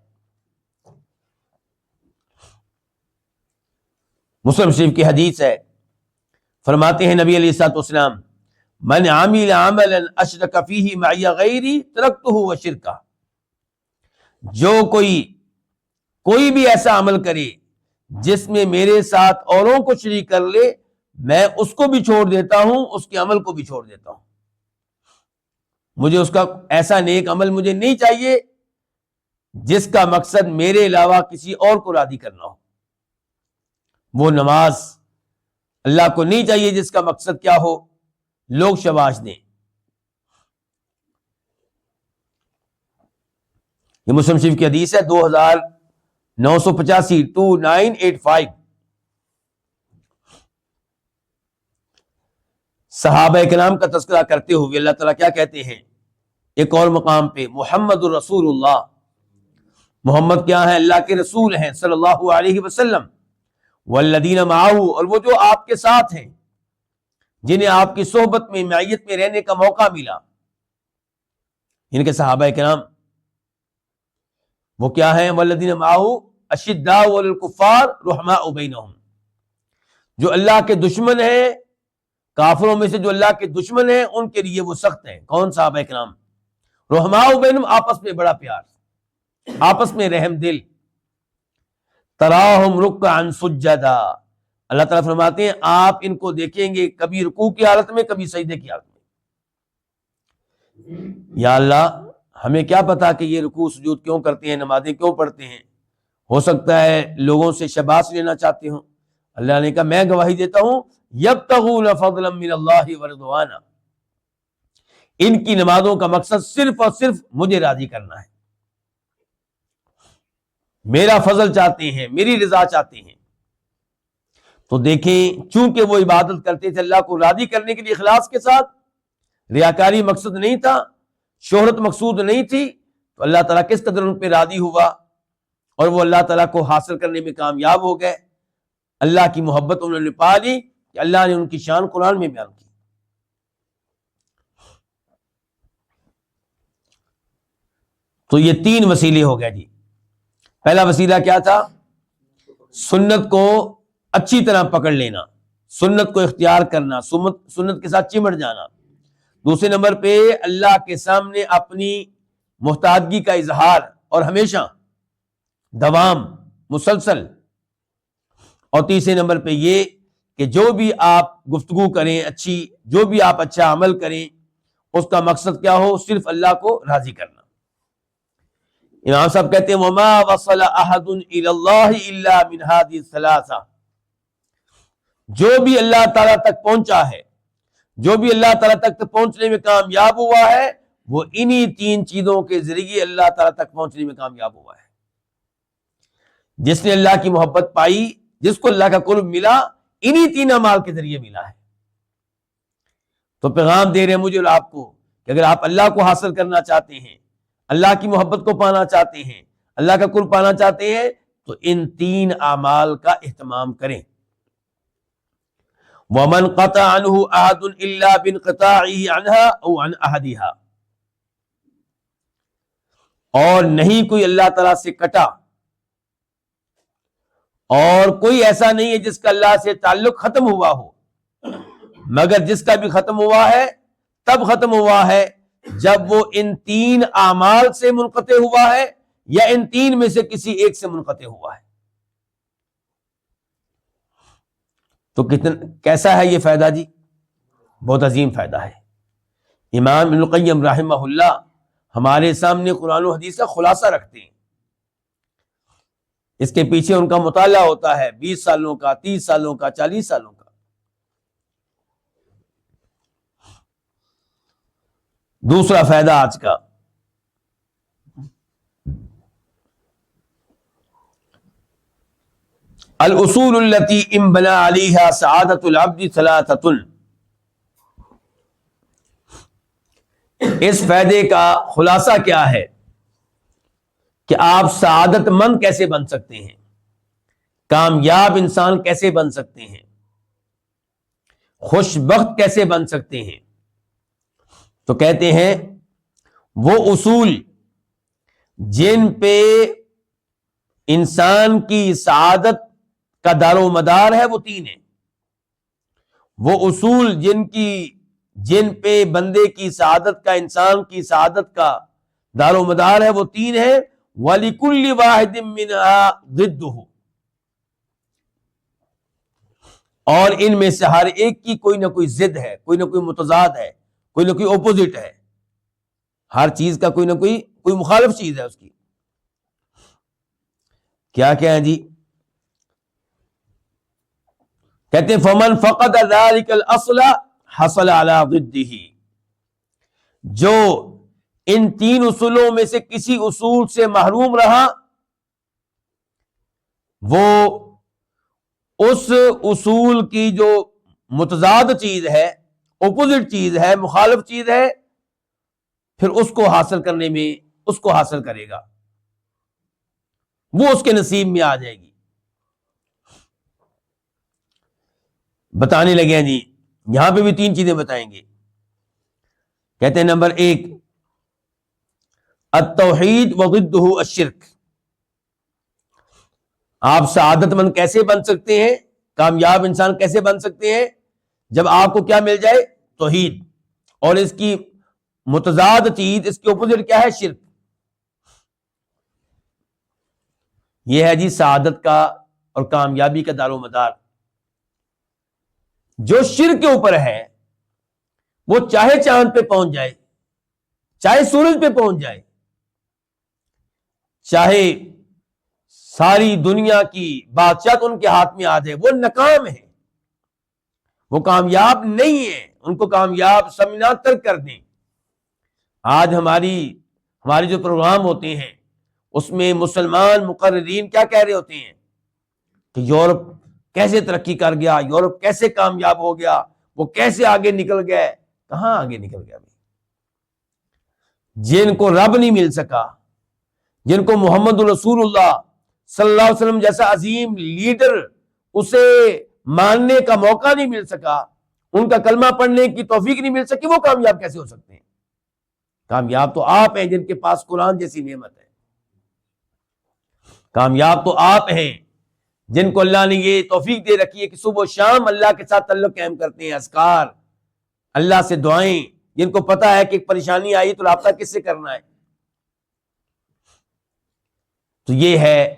مسلم شریف کی حدیث ہے، فرماتے ہیں نبی علیہ الصلوۃ والسلام من عمل عملا اشرک فیہ معی غیری ترکتہ وشرکہ، جو کوئی بھی ایسا عمل کرے جس میں میرے ساتھ اوروں کو شریک کر لے، میں اس کو بھی چھوڑ دیتا ہوں، اس کے عمل کو بھی چھوڑ دیتا ہوں. مجھے اس کا ایسا نیک عمل مجھے نہیں چاہیے جس کا مقصد میرے علاوہ کسی اور کو راضی کرنا ہو. وہ نماز اللہ کو نہیں چاہیے جس کا مقصد کیا ہو، لوگ شاباش دیں. یہ مسلم شریف کی حدیث ہے 2985 2985. صحابہ کرام کا تذکرہ کرتے ہوئے اللہ تعالیٰ کیا کہتے ہیں ایک اور مقام پہ، محمد الرسول اللہ محمد کیا ہیں؟ اللہ کے رسول ہیں صلی اللہ علیہ وسلم. والذین معہ، اور وہ جو آپ کے ساتھ ہیں، جنہیں آپ کی صحبت میں، معیت میں رہنے کا موقع ملا، ان کے صحابہ کرام. وہ کیا ہیں؟ والذین معہ اشداء علی الکفار رحماء بینہم، جو اللہ کے دشمن ہیں، کافروں میں سے جو اللہ کے دشمن ہیں ان کے لیے وہ سخت ہیں. کون؟ صحابہ کرام. رحماء بینہم، آپس میں بڑا پیار، آپس میں رحم دل. تراہم رکعا سجدا، اللہ تعالیٰ فرماتے ہیں آپ ان کو دیکھیں گے کبھی رکوع کی حالت میں، کبھی سجدے کی حالت میں. یا اللہ ہمیں کیا پتا کہ یہ رکوع سجود کیوں کرتے ہیں، نمازیں کیوں پڑھتے ہیں؟ ہو سکتا ہے لوگوں سے شاباش لینا چاہتے ہوں. اللہ نے کہا میں گواہی دیتا ہوں یبتغون فضلا من اللہ ورضوانا، ان کی نمازوں کا مقصد صرف اور صرف مجھے راضی کرنا ہے، میرا فضل چاہتے ہیں، میری رضا چاہتے ہیں. تو دیکھیں چونکہ وہ عبادت کرتے تھے اللہ کو راضی کرنے کے لیے اخلاص کے ساتھ، ریاکاری مقصد نہیں تھا، شہرت مقصود نہیں تھی، تو اللہ تعالیٰ کس قدر ان پہ راضی ہوا اور وہ اللہ تعالیٰ کو حاصل کرنے میں کامیاب ہو گئے. اللہ کی محبت انہوں نے پا لی کہ اللہ نے ان کی شان قرآن میں بیان کی. تو یہ 3 وسیلے ہو گئے جی. پہلا وسیلہ کیا تھا؟ سنت کو اچھی طرح پکڑ لینا، سنت کو اختیار کرنا، سنت کے ساتھ چمٹ جانا. دوسرے نمبر پہ اللہ کے سامنے اپنی محتاجگی کا اظہار، اور ہمیشہ دوام مسلسل. اور تیسرے نمبر پہ یہ کہ جو بھی آپ گفتگو کریں اچھی، جو بھی آپ اچھا عمل کریں، اس کا مقصد کیا ہو؟ صرف اللہ کو راضی کرنا. امام صاحب کہتے ہیں وَمَا وَصَلَ أَحَدٌ إِلَى اللَّهِ إِلَّا مِنْ هَذِهِ الثَّلَاثَةِ، جو بھی اللہ تعالیٰ تک پہنچا ہے، جو بھی اللہ تعالیٰ تک پہنچنے میں کامیاب ہوا ہے، وہ انہی 3 چیزوں کے ذریعے اللہ تعالیٰ تک پہنچنے میں کامیاب ہوا ہے. جس نے اللہ کی محبت پائی، جس کو اللہ کا قرب ملا، انہی 3 اعمال کے ذریعے ملا ہے. تو پیغام دے رہے ہیں مجھے اور آپ کو کہ اگر آپ اللہ کو حاصل کرنا چاہتے ہیں، اللہ کی محبت کو پانا چاہتے ہیں، اللہ کا قرب پانا چاہتے ہیں، تو ان 3 اعمال کا اہتمام کریں. وَمَنْ قَطَعَ عَنْهُ أَحَدٌ إِلَّا بِانْقِطَاعِهِ عَنْهَا أَوْ عَنْ أَحَدِهَا، اور نہیں کوئی اللہ تعالیٰ سے کٹا، اور کوئی ایسا نہیں ہے جس کا اللہ سے تعلق ختم ہوا ہو، مگر جس کا بھی ختم ہوا ہے تب ختم ہوا ہے جب وہ ان 3 اعمال سے منقطع ہوا ہے، یا ان 3 میں سے کسی ایک سے منقطع ہوا ہے. تو کیسا ہے یہ فائدہ جی؟ بہت عظیم فائدہ ہے. امام ابن القیم رحمہ اللہ ہمارے سامنے قرآن و حدیث کا خلاصہ رکھتے ہیں. اس کے پیچھے ان کا مطالعہ ہوتا ہے 20 سالوں کا، 30 سالوں کا، 40 سالوں کا. دوسرا فائدہ آج کا، الاصول التي انبنى عليها سعادة العبد 3. اس فائدے کا خلاصہ کیا ہے کہ آپ سعادت مند کیسے بن سکتے ہیں، کامیاب انسان کیسے بن سکتے ہیں، خوش بخت کیسے بن سکتے ہیں. تو کہتے ہیں وہ اصول جن پہ انسان کی سعادت کا دار و مدار ہے وہ 3 ہیں. وہ اصول جن پہ بندے کی سعادت کا، انسان کی سعادت کا دار و مدار ہے وہ 3 ہیں. وَلِكُلِّ وَاحِدٍ مِّنْهَا ضِدُّهُ، اور ان میں سے ہر ایک کی کوئی نہ کوئی ضد ہے، کوئی نہ کوئی متضاد ہے، کوئی نہ کوئی اپوزٹ ہے. ہر چیز کا کوئی نہ کوئی مخالف چیز ہے اس کی. کیا ہے جی؟ کہتے ہیں فَمَنْ فَقَدَ ذَلِكَ الْأَصْلَ حَصَلَ عَلَى ضِدِّهِ، جو ان 3 اصولوں میں سے کسی اصول سے محروم رہا، وہ اس اصول کی جو متضاد چیز ہے، اپوزٹ چیز ہے، مخالف چیز ہے، پھر اس کو حاصل کرنے میں اس کو حاصل کرے گا. وہ اس کے نصیب میں آ جائے گی. بتانے لگے ہیں جی, یہاں پہ بھی 3 چیزیں بتائیں گے. کہتے ہیں نمبر 1 التوحید وضدہ الشرک. آپ سعادت مند کیسے بن سکتے ہیں, کامیاب انسان کیسے بن سکتے ہیں, جب آپ کو کیا مل جائے, توحید, اور اس کی متضاد چیز, اس کے اپوزٹ کیا ہے, شرک. یہ ہے جی سعادت کا اور کامیابی کا دار و مدار. جو شرک کے اوپر ہے وہ چاہے چاند پہ پہنچ جائے, چاہے سورج پہ پہنچ جائے, چاہے ساری دنیا کی بادشاہت ان کے ہاتھ میں آ جائے, وہ ناکام ہے, وہ کامیاب نہیں ہے. ان کو کامیاب سمجھنا ترک کر دیں. آج ہمارے جو پروگرام ہوتے ہیں اس میں مسلمان مقررین کیا کہہ رہے ہوتے ہیں کہ یورپ کیسے ترقی کر گیا, یورپ کیسے کامیاب ہو گیا, وہ کیسے آگے نکل گئے. کہاں آگے نکل گیا؟ جن کو رب نہیں مل سکا, جن کو محمد رسول اللہ صلی اللہ علیہ وسلم جیسا عظیم لیڈر اسے ماننے کا موقع نہیں مل سکا, ان کا کلمہ پڑھنے کی توفیق نہیں مل سکی, وہ کامیاب کیسے ہو سکتے ہیں؟ کامیاب تو آپ ہیں جن کے پاس قرآن جیسی نعمت ہے. کامیاب تو آپ ہیں جن کو اللہ نے یہ توفیق دے رکھی ہے کہ صبح و شام اللہ کے ساتھ تعلق قائم کرتے ہیں, اذکار, اللہ سے دعائیں, جن کو پتا ہے کہ ایک پریشانی آئی تو رابطہ کس سے کرنا ہے. تو یہ ہے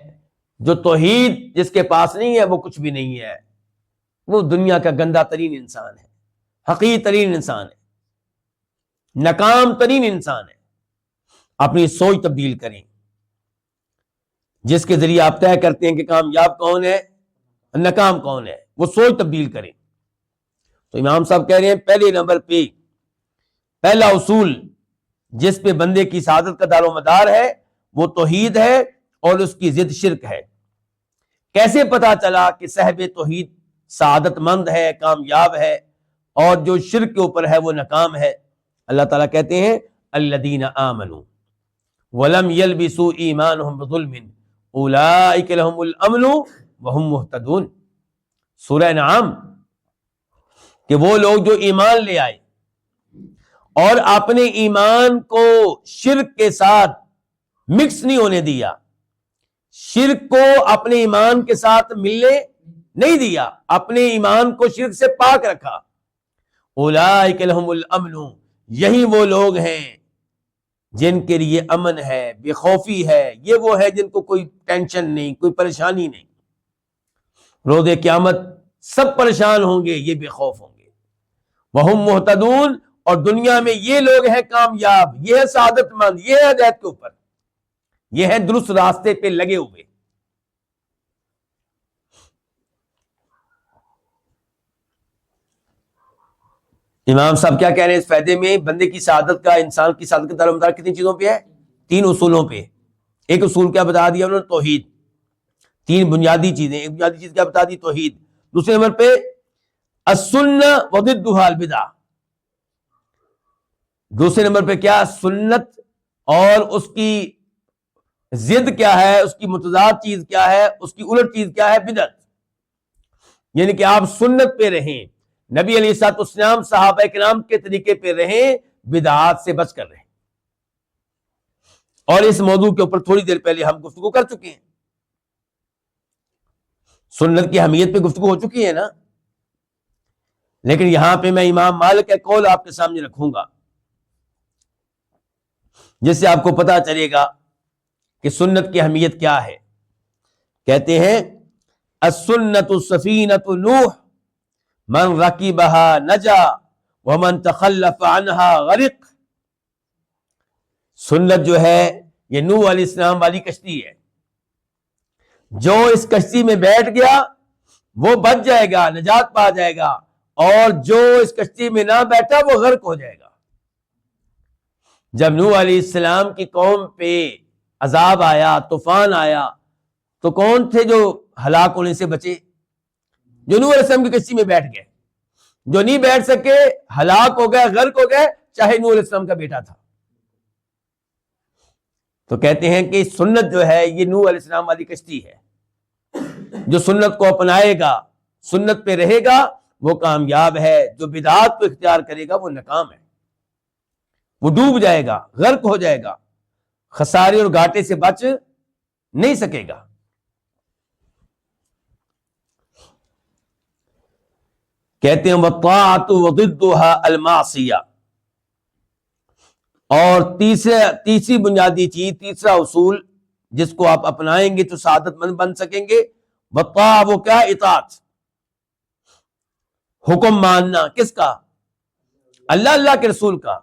جو توحید جس کے پاس نہیں ہے وہ کچھ بھی نہیں ہے, وہ دنیا کا گندہ ترین انسان ہے, حقیر ترین انسان ہے, ناکام ترین انسان ہے. اپنی سوچ تبدیل کریں, جس کے ذریعے آپ طے کرتے ہیں کہ کامیاب کون ہے, ناکام کون ہے, وہ سوچ تبدیل کریں. تو امام صاحب کہہ رہے ہیں پہلے نمبر پہ پہلا اصول جس پہ بندے کی سعادت کا دار و مدار ہے وہ توحید ہے اور اس کی ضد شرک ہے. کیسے پتا چلا کہ صاحب توحید سعادت مند ہے, کامیاب ہے, اور جو شرک کے اوپر ہے وہ ناکام ہے؟ اللہ تعالیٰ کہتے ہیں الذین آمنوا ولم یلبسوا ایمانہم بظلم اولئک لہم الامن وہم مہتدون. سورہ انعام کہ وہ لوگ جو ایمان لے آئے اور اپنے ایمان کو شرک کے ساتھ مکس نہیں ہونے دیا, شرک کو اپنے ایمان کے ساتھ ملنے نہیں دیا, اپنے ایمان کو شرک سے پاک رکھا. اولئک لہم الامن, یہی وہ لوگ ہیں جن کے لیے امن ہے, بے خوفی ہے. یہ وہ ہے جن کو کوئی ٹینشن نہیں, کوئی پریشانی نہیں. روز قیامت سب پریشان ہوں گے, یہ بے خوف ہوں گے. وہم مہتدون, اور دنیا میں یہ لوگ ہیں کامیاب, یہ ہے سعادت مند, یہ ہے ہدایت کے اوپر, یہ ہے درست راستے پہ لگے ہوئے. امام صاحب کیا کہہ رہے ہیں اس فائدے میں؟ بندے کی سعادت کا, انسان کی سعادت کا دار و مدار کتنی چیزوں پہ ہے؟ 3 اصولوں پہ. ایک اصول کیا بتا دیا انہوں نے؟ توحید. 3 بنیادی چیزیں. ایک بنیادی چیز کیا بتا دی؟ توحید. دوسرے نمبر پہ السنہ وضدھا البدع. دوسرے نمبر پہ کیا؟ سنت, اور اس کی ضد کیا ہے, اس کی متضاد چیز کیا ہے, اس کی الٹ چیز کیا ہے؟ بدعت. یعنی کہ آپ سنت پہ رہیں, نبی علیہ الصلوۃ والسلام صحابہ کرام کے طریقے پہ رہیں, بدعات سے بچ کر رہیں. اور اس موضوع کے اوپر تھوڑی دیر پہلے ہم گفتگو کر چکے ہیں. سنت کی اہمیت پہ گفتگو ہو چکی ہے نا. لیکن یہاں پہ میں امام مالک کا قول آپ کے سامنے رکھوں گا جس سے آپ کو پتا چلے گا کہ سنت کی اہمیت کیا ہے. کہتے ہیں السنت سفینۃ نوح من رکبها نجا ومن تخلف عنها غرق. سنت جو ہے یہ نوح علیہ السلام والی کشتی ہے. جو اس کشتی میں بیٹھ گیا وہ بچ جائے گا, نجات پا جائے گا, اور جو اس کشتی میں نہ بیٹھا وہ غرق ہو جائے گا. جب نوح علیہ السلام کی قوم پہ عذاب آیا, طوفان آیا, تو کون تھے جو ہلاک ہونے سے بچے؟ جو نوح علیہ السلام کی کشتی میں بیٹھ گئے. جو نہیں بیٹھ سکے ہلاک ہو گئے, غرق ہو گئے, چاہے نوح علیہ السلام کا بیٹا تھا. تو کہتے ہیں کہ سنت جو ہے یہ نوح علیہ السلام والی کشتی ہے، جو سنت کو اپنائے گا، سنت پہ رہے گا، وہ کامیاب ہے، جو بدعات کو اختیار کرے گا وہ ناکام ہے، وہ ڈوب جائے گا، غرق ہو جائے گا، خسارے اور گھاٹے سے بچ نہیں سکے گا۔ کہتے ہیں وَالطَّاعَةُ وَضِدُّهَا الْمَعْصِيَةُ، اور تیسری بنیادی چیز، تیسرا اصول جس کو آپ اپنائیں گے تو سعادت مند بن سکیں گے، وَالطَّاعَةُ وہ کیا؟ اطاعت، حکم ماننا، کس کا؟ اللہ کے رسول کا۔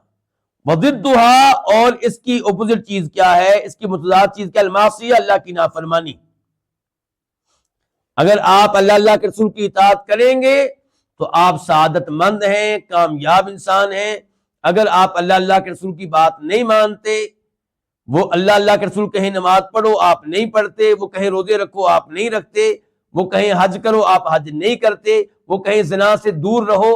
وَضِدُّهَا، اور اس کی اپوزٹ چیز کیا ہے، اس کی متضاد چیز کیا؟ المعصیہ، اللہ کی نافرمانی۔ اگر آپ اللہ کے رسول کی اطاعت کریں گے تو آپ سعادت مند ہیں، کامیاب انسان ہیں۔ اگر آپ اللہ کے رسول کی بات نہیں مانتے، وہ اللہ کے رسول کہیں نماز پڑھو آپ نہیں پڑھتے، وہ کہیں روزے رکھو آپ نہیں رکھتے، وہ کہیں حج کرو آپ حج نہیں کرتے، وہ کہیں زنا سے دور رہو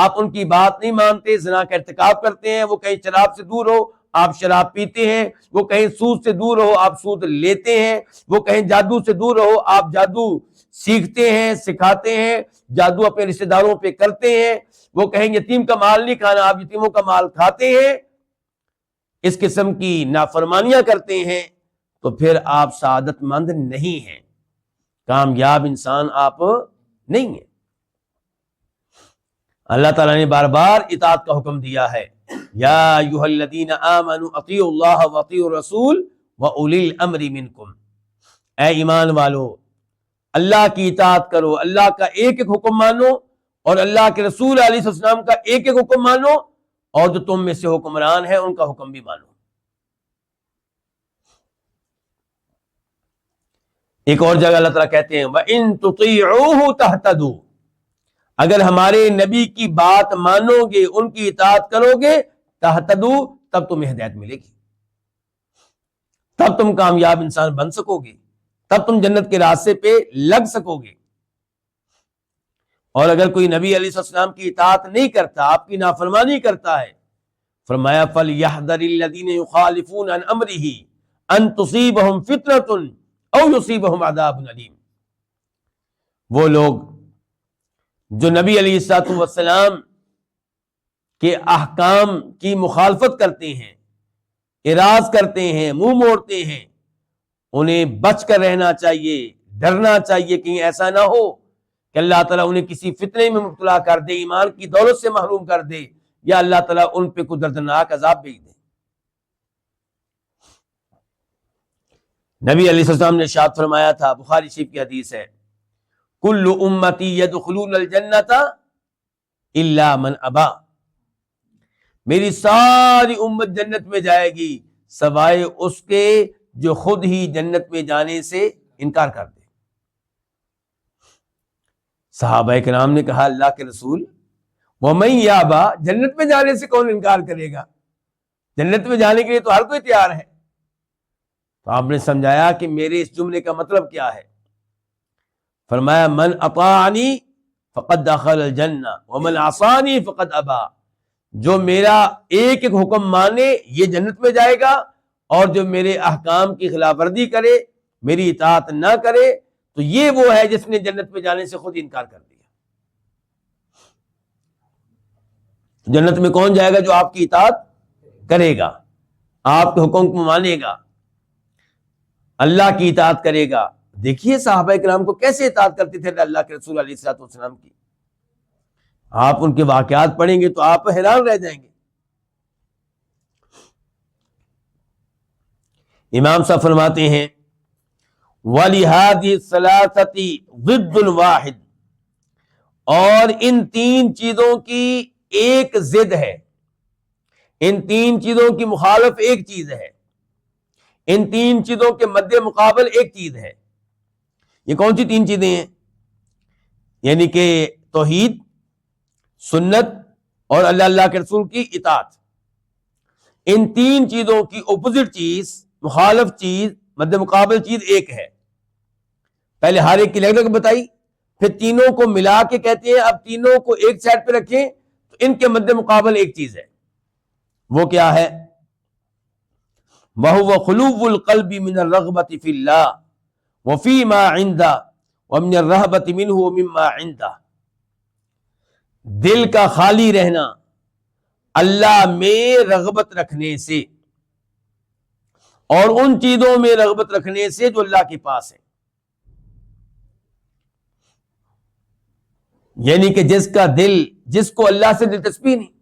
آپ ان کی بات نہیں مانتے، زنا کا ارتکاب کرتے ہیں، وہ کہیں شراب سے دور ہو آپ شراب پیتے ہیں، وہ کہیں سود سے دور رہو آپ سود لیتے ہیں، وہ کہیں جادو سے دور رہو آپ جادو سیکھتے ہیں، سکھاتے ہیں، جادو اپنے رشتہ داروں پہ کرتے ہیں، وہ کہیں یتیم کا مال نہیں کھانا آپ یتیموں کا مال کھاتے ہیں، اس قسم کی نافرمانیاں کرتے ہیں، تو پھر آپ سعادت مند نہیں ہیں، کامیاب انسان آپ نہیں ہیں۔ اللہ تعالیٰ نے بار بار اطاعت کا حکم دیا ہے، یا ایھا الذین آمنوا اطیعوا اللہ واطیعوا الرسول واولی الامر منکم، اے ایمان والو اللہ کی اطاعت کرو، اللہ کا ایک ایک حکم مانو، اور اللہ کے رسول علیہ السلام کا ایک ایک حکم مانو، اور جو تم میں سے حکمران ہیں ان کا حکم بھی مانو۔ ایک اور جگہ اللہ تعالیٰ کہتے ہیں وَإِن تُطِيعُوهُ تَهْتَدُوا، اگر ہمارے نبی کی بات مانو گے، ان کی اطاعت کرو گے، تَهْتَدُوا، تب تمہیں ہدایت ملے گی، تب تم کامیاب انسان بن سکو گے، تب تم جنت کے راستے پہ لگ سکو گے۔ اور اگر کوئی نبی علیہ السلام کی اطاعت نہیں کرتا، آپ کی نافرمانی کرتا ہے، فرمایا فَلْيَحْذَرِ الَّذِينَ يُخَالِفُونَ عَنْ أَمْرِهِ أَن تُصِيبَهُمْ فِتْنَةٌ أَوْ يُصِيبَهُمْ عَذَابٌ أَلِيمٌ، وہ لوگ جو نبی علیہ السلام کے احکام کی مخالفت کرتے ہیں، اعراض کرتے ہیں، منہ موڑتے ہیں، انہیں بچ کر رہنا چاہیے، ڈرنا چاہیے کہیں ایسا نہ ہو کہ اللہ تعالیٰ انہیں کسی فتنے میں مبتلا کر دے، ایمان کی دولت سے محروم کر دے، یا اللہ تعالیٰ ان پہ کوئی دردناک عذاب بھیج دے۔ نبی علیہ السلام نے ارشاد فرمایا تھا، بخاری شریف کی حدیث ہے، کل امتی یدخلون الجنۃ الا من ابا، میری ساری امت جنت میں جائے گی سوائے اس کے جو خود ہی جنت میں جانے سے انکار کر دے۔ صحابہ کرام نے کہا اللہ کے رسول وَمَن یَأْبَى، جنت میں جانے سے کون انکار کرے گا؟ جنت میں جانے کے لیے تو ہر کوئی تیار ہے۔ تو آپ نے سمجھایا کہ میرے اس جملے کا مطلب کیا ہے؟ فرمایا من اطاعنی فقد دخل الجنہ ومن عصانی فقد ابا، جو میرا ایک ایک حکم مانے یہ جنت میں جائے گا، اور جو میرے احکام کی خلاف ورزی کرے، میری اطاعت نہ کرے، تو یہ وہ ہے جس نے جنت میں جانے سے خود انکار کر دیا۔ جنت میں کون جائے گا؟ جو آپ کی اطاعت کرے گا، آپ کے حکم کو مانے گا، اللہ کی اطاعت کرے گا۔ دیکھیے صحابہ کرام کو کیسے اطاعت کرتے تھے اللہ کے رسول علیہ الصلوۃ والسلام کی، آپ ان کے واقعات پڑھیں گے تو آپ حیران رہ جائیں گے۔ امام صاحب فرماتے ہیں وَلِهَذِهِ الثَّلَاثَةِ ضِدٌّ وَاحِدٌ، اور ان تین چیزوں کی ایک ضد ہے، ان تین چیزوں کی مخالف ایک چیز ہے، ان تین چیزوں کے مد مقابل ایک چیز ہے۔ یہ کون سی تین چیزیں ہیں؟ یعنی کہ توحید، سنت اور اللہ کے رسول کی اطاعت۔ ان تین چیزوں کی اپوزٹ چیز، مخالف چیز، مد مقابل چیز ایک ہے۔ پہلے ہر ایک کی الگ الگ بتائی، پھر تینوں کو ملا کے کہتے ہیں اب تینوں کو ایک سائڈ پہ رکھیں تو ان کے مد مقابل ایک چیز ہے۔ وہ کیا ہے؟ وَهُوَ خُلُوُّ الْقَلْبِ مِنَ الرَّغْبَةِ فِي اللَّهِ وَفِي مَا عِندَهُ وَمِنَ الرَّهْبَةِ مِنْهُ وَمِمَّا عِندَهُ، دل کا خالی رہنا اللہ میں رغبت رکھنے سے اور ان چیزوں میں رغبت رکھنے سے جو اللہ کے پاس ہے، یعنی کہ جس کا دل، جس کو اللہ سے دلچسپی نہیں،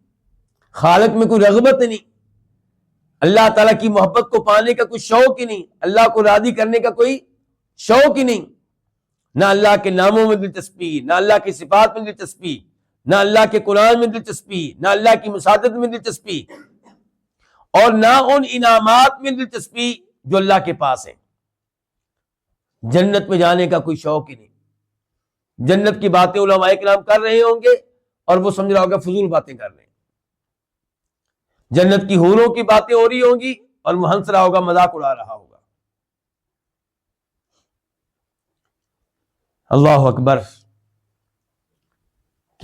خالق میں کوئی رغبت نہیں، اللہ تعالیٰ کی محبت کو پانے کا کوئی شوق ہی نہیں، اللہ کو راضی کرنے کا کوئی شوق ہی نہیں، نہ اللہ کے ناموں میں دلچسپی، نہ اللہ کی صفات میں دلچسپی، نہ اللہ کے قرآن میں دلچسپی، نہ اللہ کی مساجد میں دلچسپی، اور نہ ان انعامات میں دلچسپی جو اللہ کے پاس ہیں۔ جنت میں جانے کا کوئی شوق ہی نہیں، جنت کی باتیں علماء کرام کر رہے ہوں گے اور وہ سمجھ رہا ہوگا فضول باتیں کر رہے ہیں، جنت کی حوروں کی باتیں ہو رہی ہوں گی اور وہ ہنس رہا ہوگا، مذاق اڑا رہا ہوگا۔ اللہ اکبر!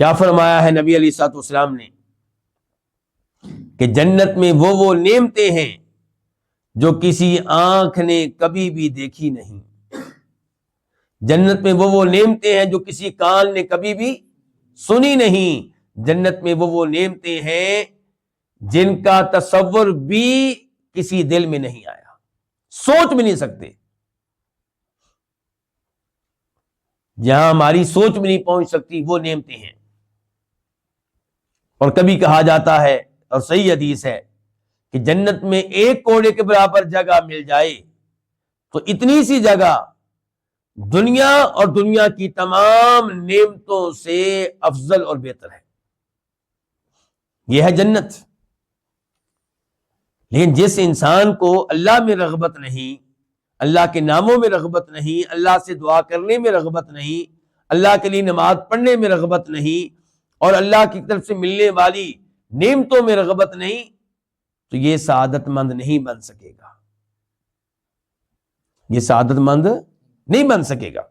کیا فرمایا ہے نبی علیہ الصلوۃ والسلام نے کہ جنت میں وہ نعمتیں ہیں جو کسی آنکھ نے کبھی بھی دیکھی نہیں، جنت میں وہ نعمتیں ہیں جو کسی کان نے کبھی بھی سنی نہیں، جنت میں وہ نعمتیں ہیں جن کا تصور بھی کسی دل میں نہیں آیا، سوچ بھی نہیں سکتے، جہاں ہماری سوچ بھی نہیں پہنچ سکتی وہ نعمتیں ہیں۔ اور کبھی کہا جاتا ہے اور صحیح حدیث ہے کہ جنت میں ایک کوڑے کے برابر جگہ مل جائے تو اتنی سی جگہ دنیا اور دنیا کی تمام نعمتوں سے افضل اور بہتر ہے، یہ ہے جنت۔ لیکن جس انسان کو اللہ میں رغبت نہیں، اللہ کے ناموں میں رغبت نہیں، اللہ سے دعا کرنے میں رغبت نہیں، اللہ کے لیے نماز پڑھنے میں رغبت نہیں، اور اللہ کی طرف سے ملنے والی نعمتوں میں رغبت نہیں، تو یہ سعادت مند نہیں بن سکے گا، یہ سعادت مند نہیں بن سکے گا۔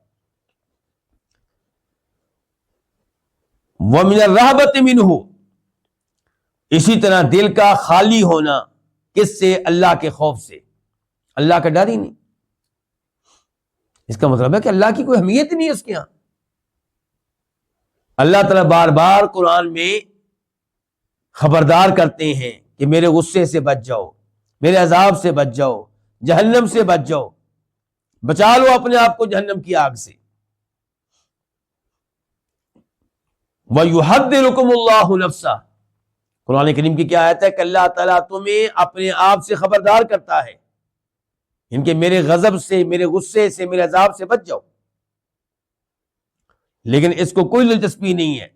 وَمِنَ الرَّهْبَةِ مِنْهُ، اسی طرح دل کا خالی ہونا، کس سے؟ اللہ کے خوف سے، اللہ کا ڈر ہی نہیں۔ اس کا مطلب ہے کہ اللہ کی کوئی اہمیت نہیں ہے اس کے ہاں۔ اللہ تعالیٰ بار بار قرآن میں خبردار کرتے ہیں کہ میرے غصے سے بچ جاؤ، میرے عذاب سے بچ جاؤ، جہنم سے بچ جاؤ، بچا لو اپنے آپ کو جہنم کی آگ سے۔ وَيُحَذِّرُكُمُ اللَّهُ نَفْسَهُ، قرآن کریم کی کیا آیت ہے کہ اللہ تعالیٰ تمہیں اپنے آپ سے خبردار کرتا ہے، ان کے میرے غضب سے، میرے غصے سے، میرے عذاب سے بچ جاؤ۔ لیکن اس کو کوئی دلچسپی نہیں ہے،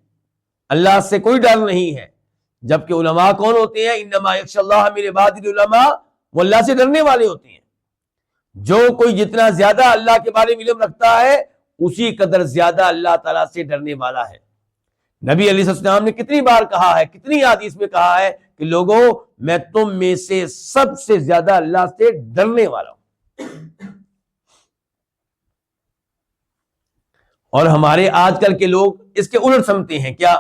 اللہ سے کوئی ڈر نہیں ہے، جبکہ علماء کون ہوتے ہیں؟ انما یخشی اللہ من عبادہ العلماء، وہ اللہ سے ڈرنے والے ہوتے ہیں۔ جو کوئی جتنا زیادہ اللہ کے بارے میں علم رکھتا ہے اسی قدر زیادہ اللہ تعالیٰ سے ڈرنے والا ہے۔ نبی علیہ السلام نے کتنی بار کہا ہے، کتنی حدیث میں کہا ہے کہ لوگوں میں تم میں سے سب سے زیادہ اللہ سے ڈرنے والا ہوں۔ اور ہمارے آج کل کے لوگ اس کے الٹ سمجھتے ہیں، کیا؟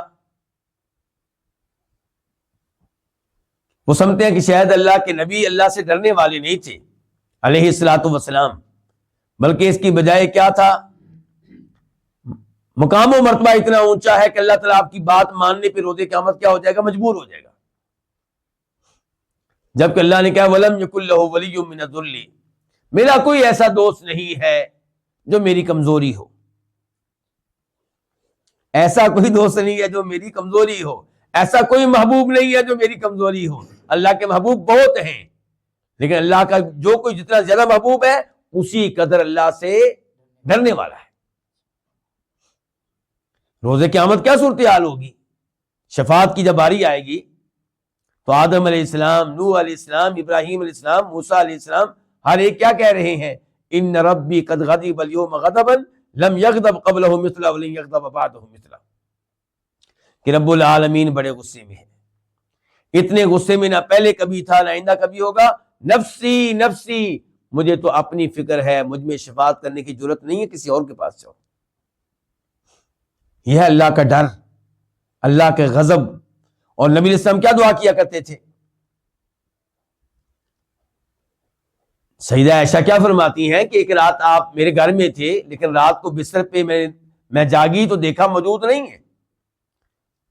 وہ سمجھتے ہیں کہ شاید اللہ کے نبی اللہ سے ڈرنے والے نہیں تھے علیہ الصلاۃ والسلام، بلکہ اس کی بجائے کیا تھا؟ مقام و مرتبہ اتنا اونچا ہے کہ اللہ تعالیٰ آپ کی بات ماننے پہ روز قیامت کیا ہو جائے گا؟ مجبور ہو جائے گا۔ جبکہ اللہ نے کہا وَلَمْ يَكُنْ لَهُ وَلِيٌّ مِّنَ الذُّلِّ، میرا کوئی ایسا دوست نہیں ہے جو میری کمزوری ہو، ایسا کوئی دوست نہیں ہے جو میری کمزوری ہو، ایسا کوئی محبوب نہیں ہے جو میری کمزوری ہو۔ اللہ کے محبوب بہت ہیں، لیکن اللہ کا جو کوئی جتنا زیادہ محبوب ہے اسی قدر اللہ سے ڈرنے والا ہے۔ روز قیامت کیا صورتحال ہوگی؟ شفاعت کی جب باری آئے گی تو آدم علیہ السلام، نوح علیہ السلام، ابراہیم علیہ السلام، موسیٰ علیہ السلام، ہر ایک کیا کہہ رہے ہیں؟ ان ربی قد غضب اليوم غضبا لم یغضب قبلہ مثلہ ولن یغضب بعدہ مثلہ، کہ رب العالمین بڑے غصے میں ہے، اتنے غصے میں نہ پہلے کبھی تھا نہ آئندہ کبھی ہوگا۔ نفسی نفسی، مجھے تو اپنی فکر ہے، مجھ میں شفاعت کرنے کی ضرورت نہیں ہے، کسی اور کے پاس جاؤ۔ یہ ہے اللہ کا ڈر، اللہ کے غضب۔ اور نبی علیہ السلام کیا دعا کیا کرتے تھے؟ سیدہ عائشہ کیا فرماتی ہیں کہ ایک رات آپ میرے گھر میں تھے، لیکن رات کو بستر پہ میں جاگی تو دیکھا موجود نہیں ہے،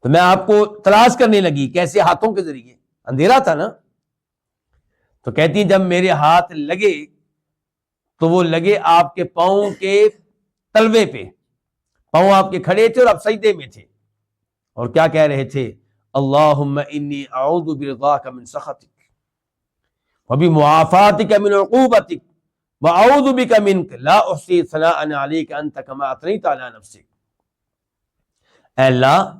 تو میں آپ کو تلاش کرنے لگی، کیسے؟ ہاتھوں کے ذریعے، اندھیرا تھا نا۔ تو کہتی ہیں جب میرے ہاتھ لگے تو وہ لگے آپ کے پاؤں کے تلوے پہ، پاؤں آپ کے کھڑے تھے اور آپ سجدے میں تھے، اور کیا کہہ رہے تھے؟ اللہم انی اعوذ برضاک من سخطک وبمعافاتک من عقوبتک واعوذ بک منک لا احصی ثناء علیک انت کما اثنیت علی نفسک۔ اے اللہ،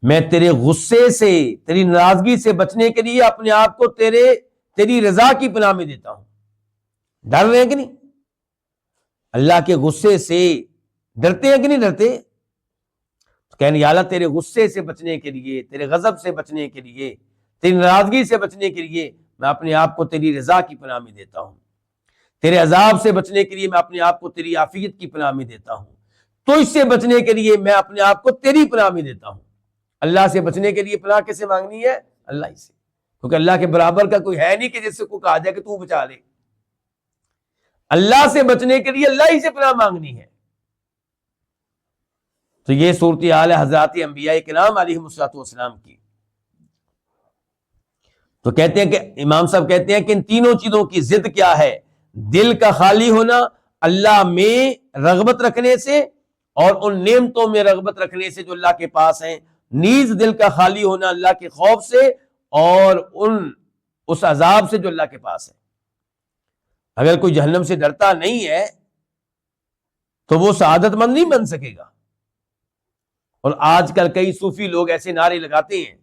میں تیرے غصے سے، تیری ناراضگی سے بچنے کے لیے اپنے آپ کو تیری رضا کی پناہ میں دیتا ہوں۔ ڈر رہے ہیں کہ نہیں؟ اللہ کے غصے سے ڈرتے ہیں کہ نہیں ڈرتے؟ کہنے یا اللہ تیرے غصے سے بچنے کے لیے، تیرے غضب سے بچنے کے لیے، تیری ناراضگی سے بچنے کے لیے میں اپنے آپ کو تیری رضا کی پناہ میں دیتا ہوں، تیرے عذاب سے بچنے کے لیے میں اپنے آپ کو تیری عافیت کی پناہ میں دیتا ہوں، تو اس سے بچنے کے لیے میں اپنے آپ کو تیری پناہ میں دیتا ہوں۔ اللہ سے بچنے کے لیے پناہ کیسے مانگنی ہے؟ اللہ ہی سے، کیونکہ اللہ کے برابر کا کوئی ہے نہیں کہ جس سے کو کہا جائے کہ تو بچا لے۔ اللہ سے بچنے کے لیے اللہ ہی سے پناہ مانگنی ہے۔ تو یہ صورتحال ہے حضرات انبیاء کرام علیہم الصلوۃ والسلام کی۔ تو کہتے ہیں کہ امام صاحب کہتے ہیں کہ ان تینوں چیزوں کی ضد کیا ہے؟ دل کا خالی ہونا اللہ میں رغبت رکھنے سے، اور ان نعمتوں میں رغبت رکھنے سے جو اللہ کے پاس ہیں، نیز دل کا خالی ہونا اللہ کے خوف سے اور اس عذاب سے جو اللہ کے پاس ہے۔ اگر کوئی جہنم سے ڈرتا نہیں ہے تو وہ سعادت مند نہیں بن سکے گا۔ اور آج کل کئی صوفی لوگ ایسے نعرے لگاتے ہیں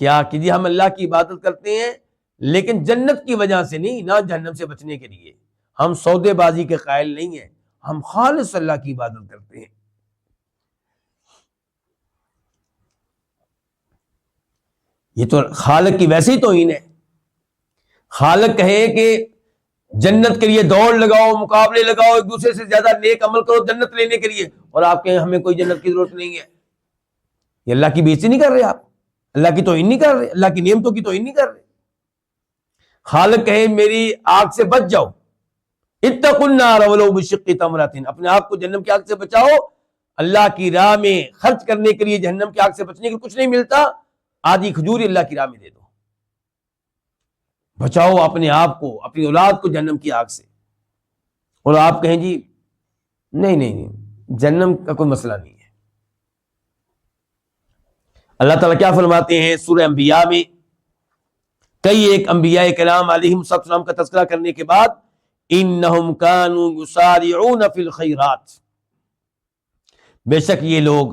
کیا کہ جی ہم اللہ کی عبادت کرتے ہیں لیکن جنت کی وجہ سے نہیں، نہ جہنم سے بچنے کے لیے، ہم سودے بازی کے قائل نہیں ہیں، ہم خالص اللہ کی عبادت کرتے ہیں۔ یہ تو خالق کی ویسے ہی توہین ہے۔ خالق کہے کہ جنت کے لیے دوڑ لگاؤ، مقابلے لگاؤ، ایک دوسرے سے زیادہ نیک عمل کرو جنت لینے کے لیے، اور آپ کہیں ہمیں کوئی جنت کی ضرورت نہیں ہے۔ یہ اللہ کی بےعزتی نہیں کر رہے؟ آپ اللہ کی توہین نہیں کر رہے؟ اللہ کی نعمتوں کی توہین نہیں کر رہے؟ خالق کہے میری آگ سے بچ جاؤ، اتقوا النار ولو بشق تمرۃ، اپنے آپ کو جہنم کی آگ سے بچاؤ۔ اللہ کی راہ میں خرچ کرنے کے لیے جہنم کی آگ سے بچنے کے کچھ نہیں ملتا، آدھی کھجور اللہ کی راہ میں دے دو، بچاؤ اپنے آپ کو، اپنی اولاد کو جہنم کی آگ سے۔ اور آپ کہیں جی نہیں جہنم کا کوئی مسئلہ نہیں ہے۔ اللہ تعالیٰ کیا فرماتے ہیں سورہ انبیاء میں؟ کئی ایک انبیاء کرام علیہم السلام کا تذکرہ کرنے کے بعد، انہم کانوا یسارعون فی الخیرات، بے شک یہ لوگ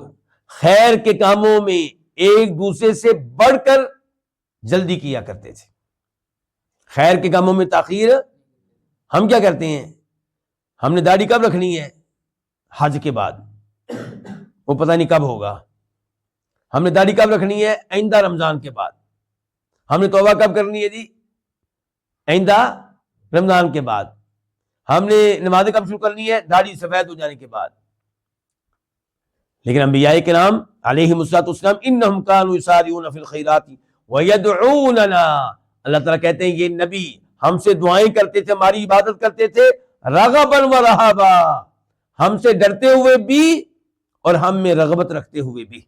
خیر کے کاموں میں ایک دوسرے سے بڑھ کر جلدی کیا کرتے تھے۔ خیر کے کاموں میں تاخیر، ہم کیا کرتے ہیں؟ ہم نے داڑھی کب رکھنی ہے؟ حج کے بعد، وہ پتہ نہیں کب ہوگا۔ ہم نے داڑھی کب رکھنی ہے؟ آئندہ رمضان کے بعد۔ ہم نے توبہ کب کرنی ہے جی؟ آئندہ رمضان کے بعد۔ ہم نے نمازیں کب شروع کرنی ہے؟ داڑھی سفید ہو جانے کے بعد۔ لیکن انبیاء کرام علیہم السلام انہم کانوا یسارعون فی الخیرات ویدعوننا، اللہ تعالیٰ کہتے ہیں یہ نبی ہم سے دعائیں کرتے تھے، ہماری عبادت کرتے تھے، رغبا ورہبا، ہم سے ڈرتے ہوئے بھی اور ہم میں رغبت رکھتے ہوئے بھی۔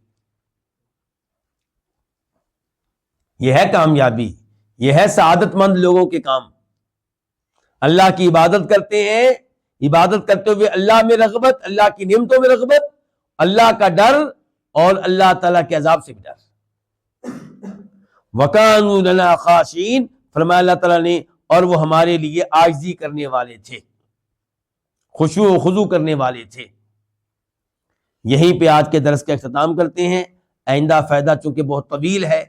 یہ ہے کامیابی، یہ ہے سعادت مند لوگوں کے کام۔ اللہ کی عبادت کرتے ہیں، عبادت کرتے ہوئے اللہ میں رغبت، اللہ کی نعمتوں میں رغبت، اللہ کا ڈر اور اللہ تعالیٰ کے عذاب سے بھی ڈر۔ وَكَانُوا لَنَا خَاشِعِينَ، فرمایا اللہ تعالیٰ نے، اور وہ ہمارے لیے عاجزی کرنے والے تھے، خشوع و خضوع کرنے والے تھے۔ یہیں پہ آج کے درس کا اختتام کرتے ہیں۔ آئندہ فائدہ چونکہ بہت طویل ہے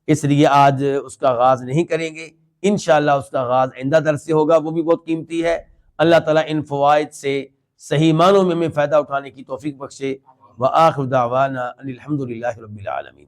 اس لیے آج اس کا آغاز نہیں کریں گے، انشاءاللہ اس کا آغاز آئندہ درس سے ہوگا، وہ بھی بہت قیمتی ہے۔ اللہ تعالیٰ ان فوائد سے صحیح معنوں میں ہمیں فائدہ اٹھانے کی توفیق بخشے۔ وآخر دعوانا ان الحمد للہ رب العالمین۔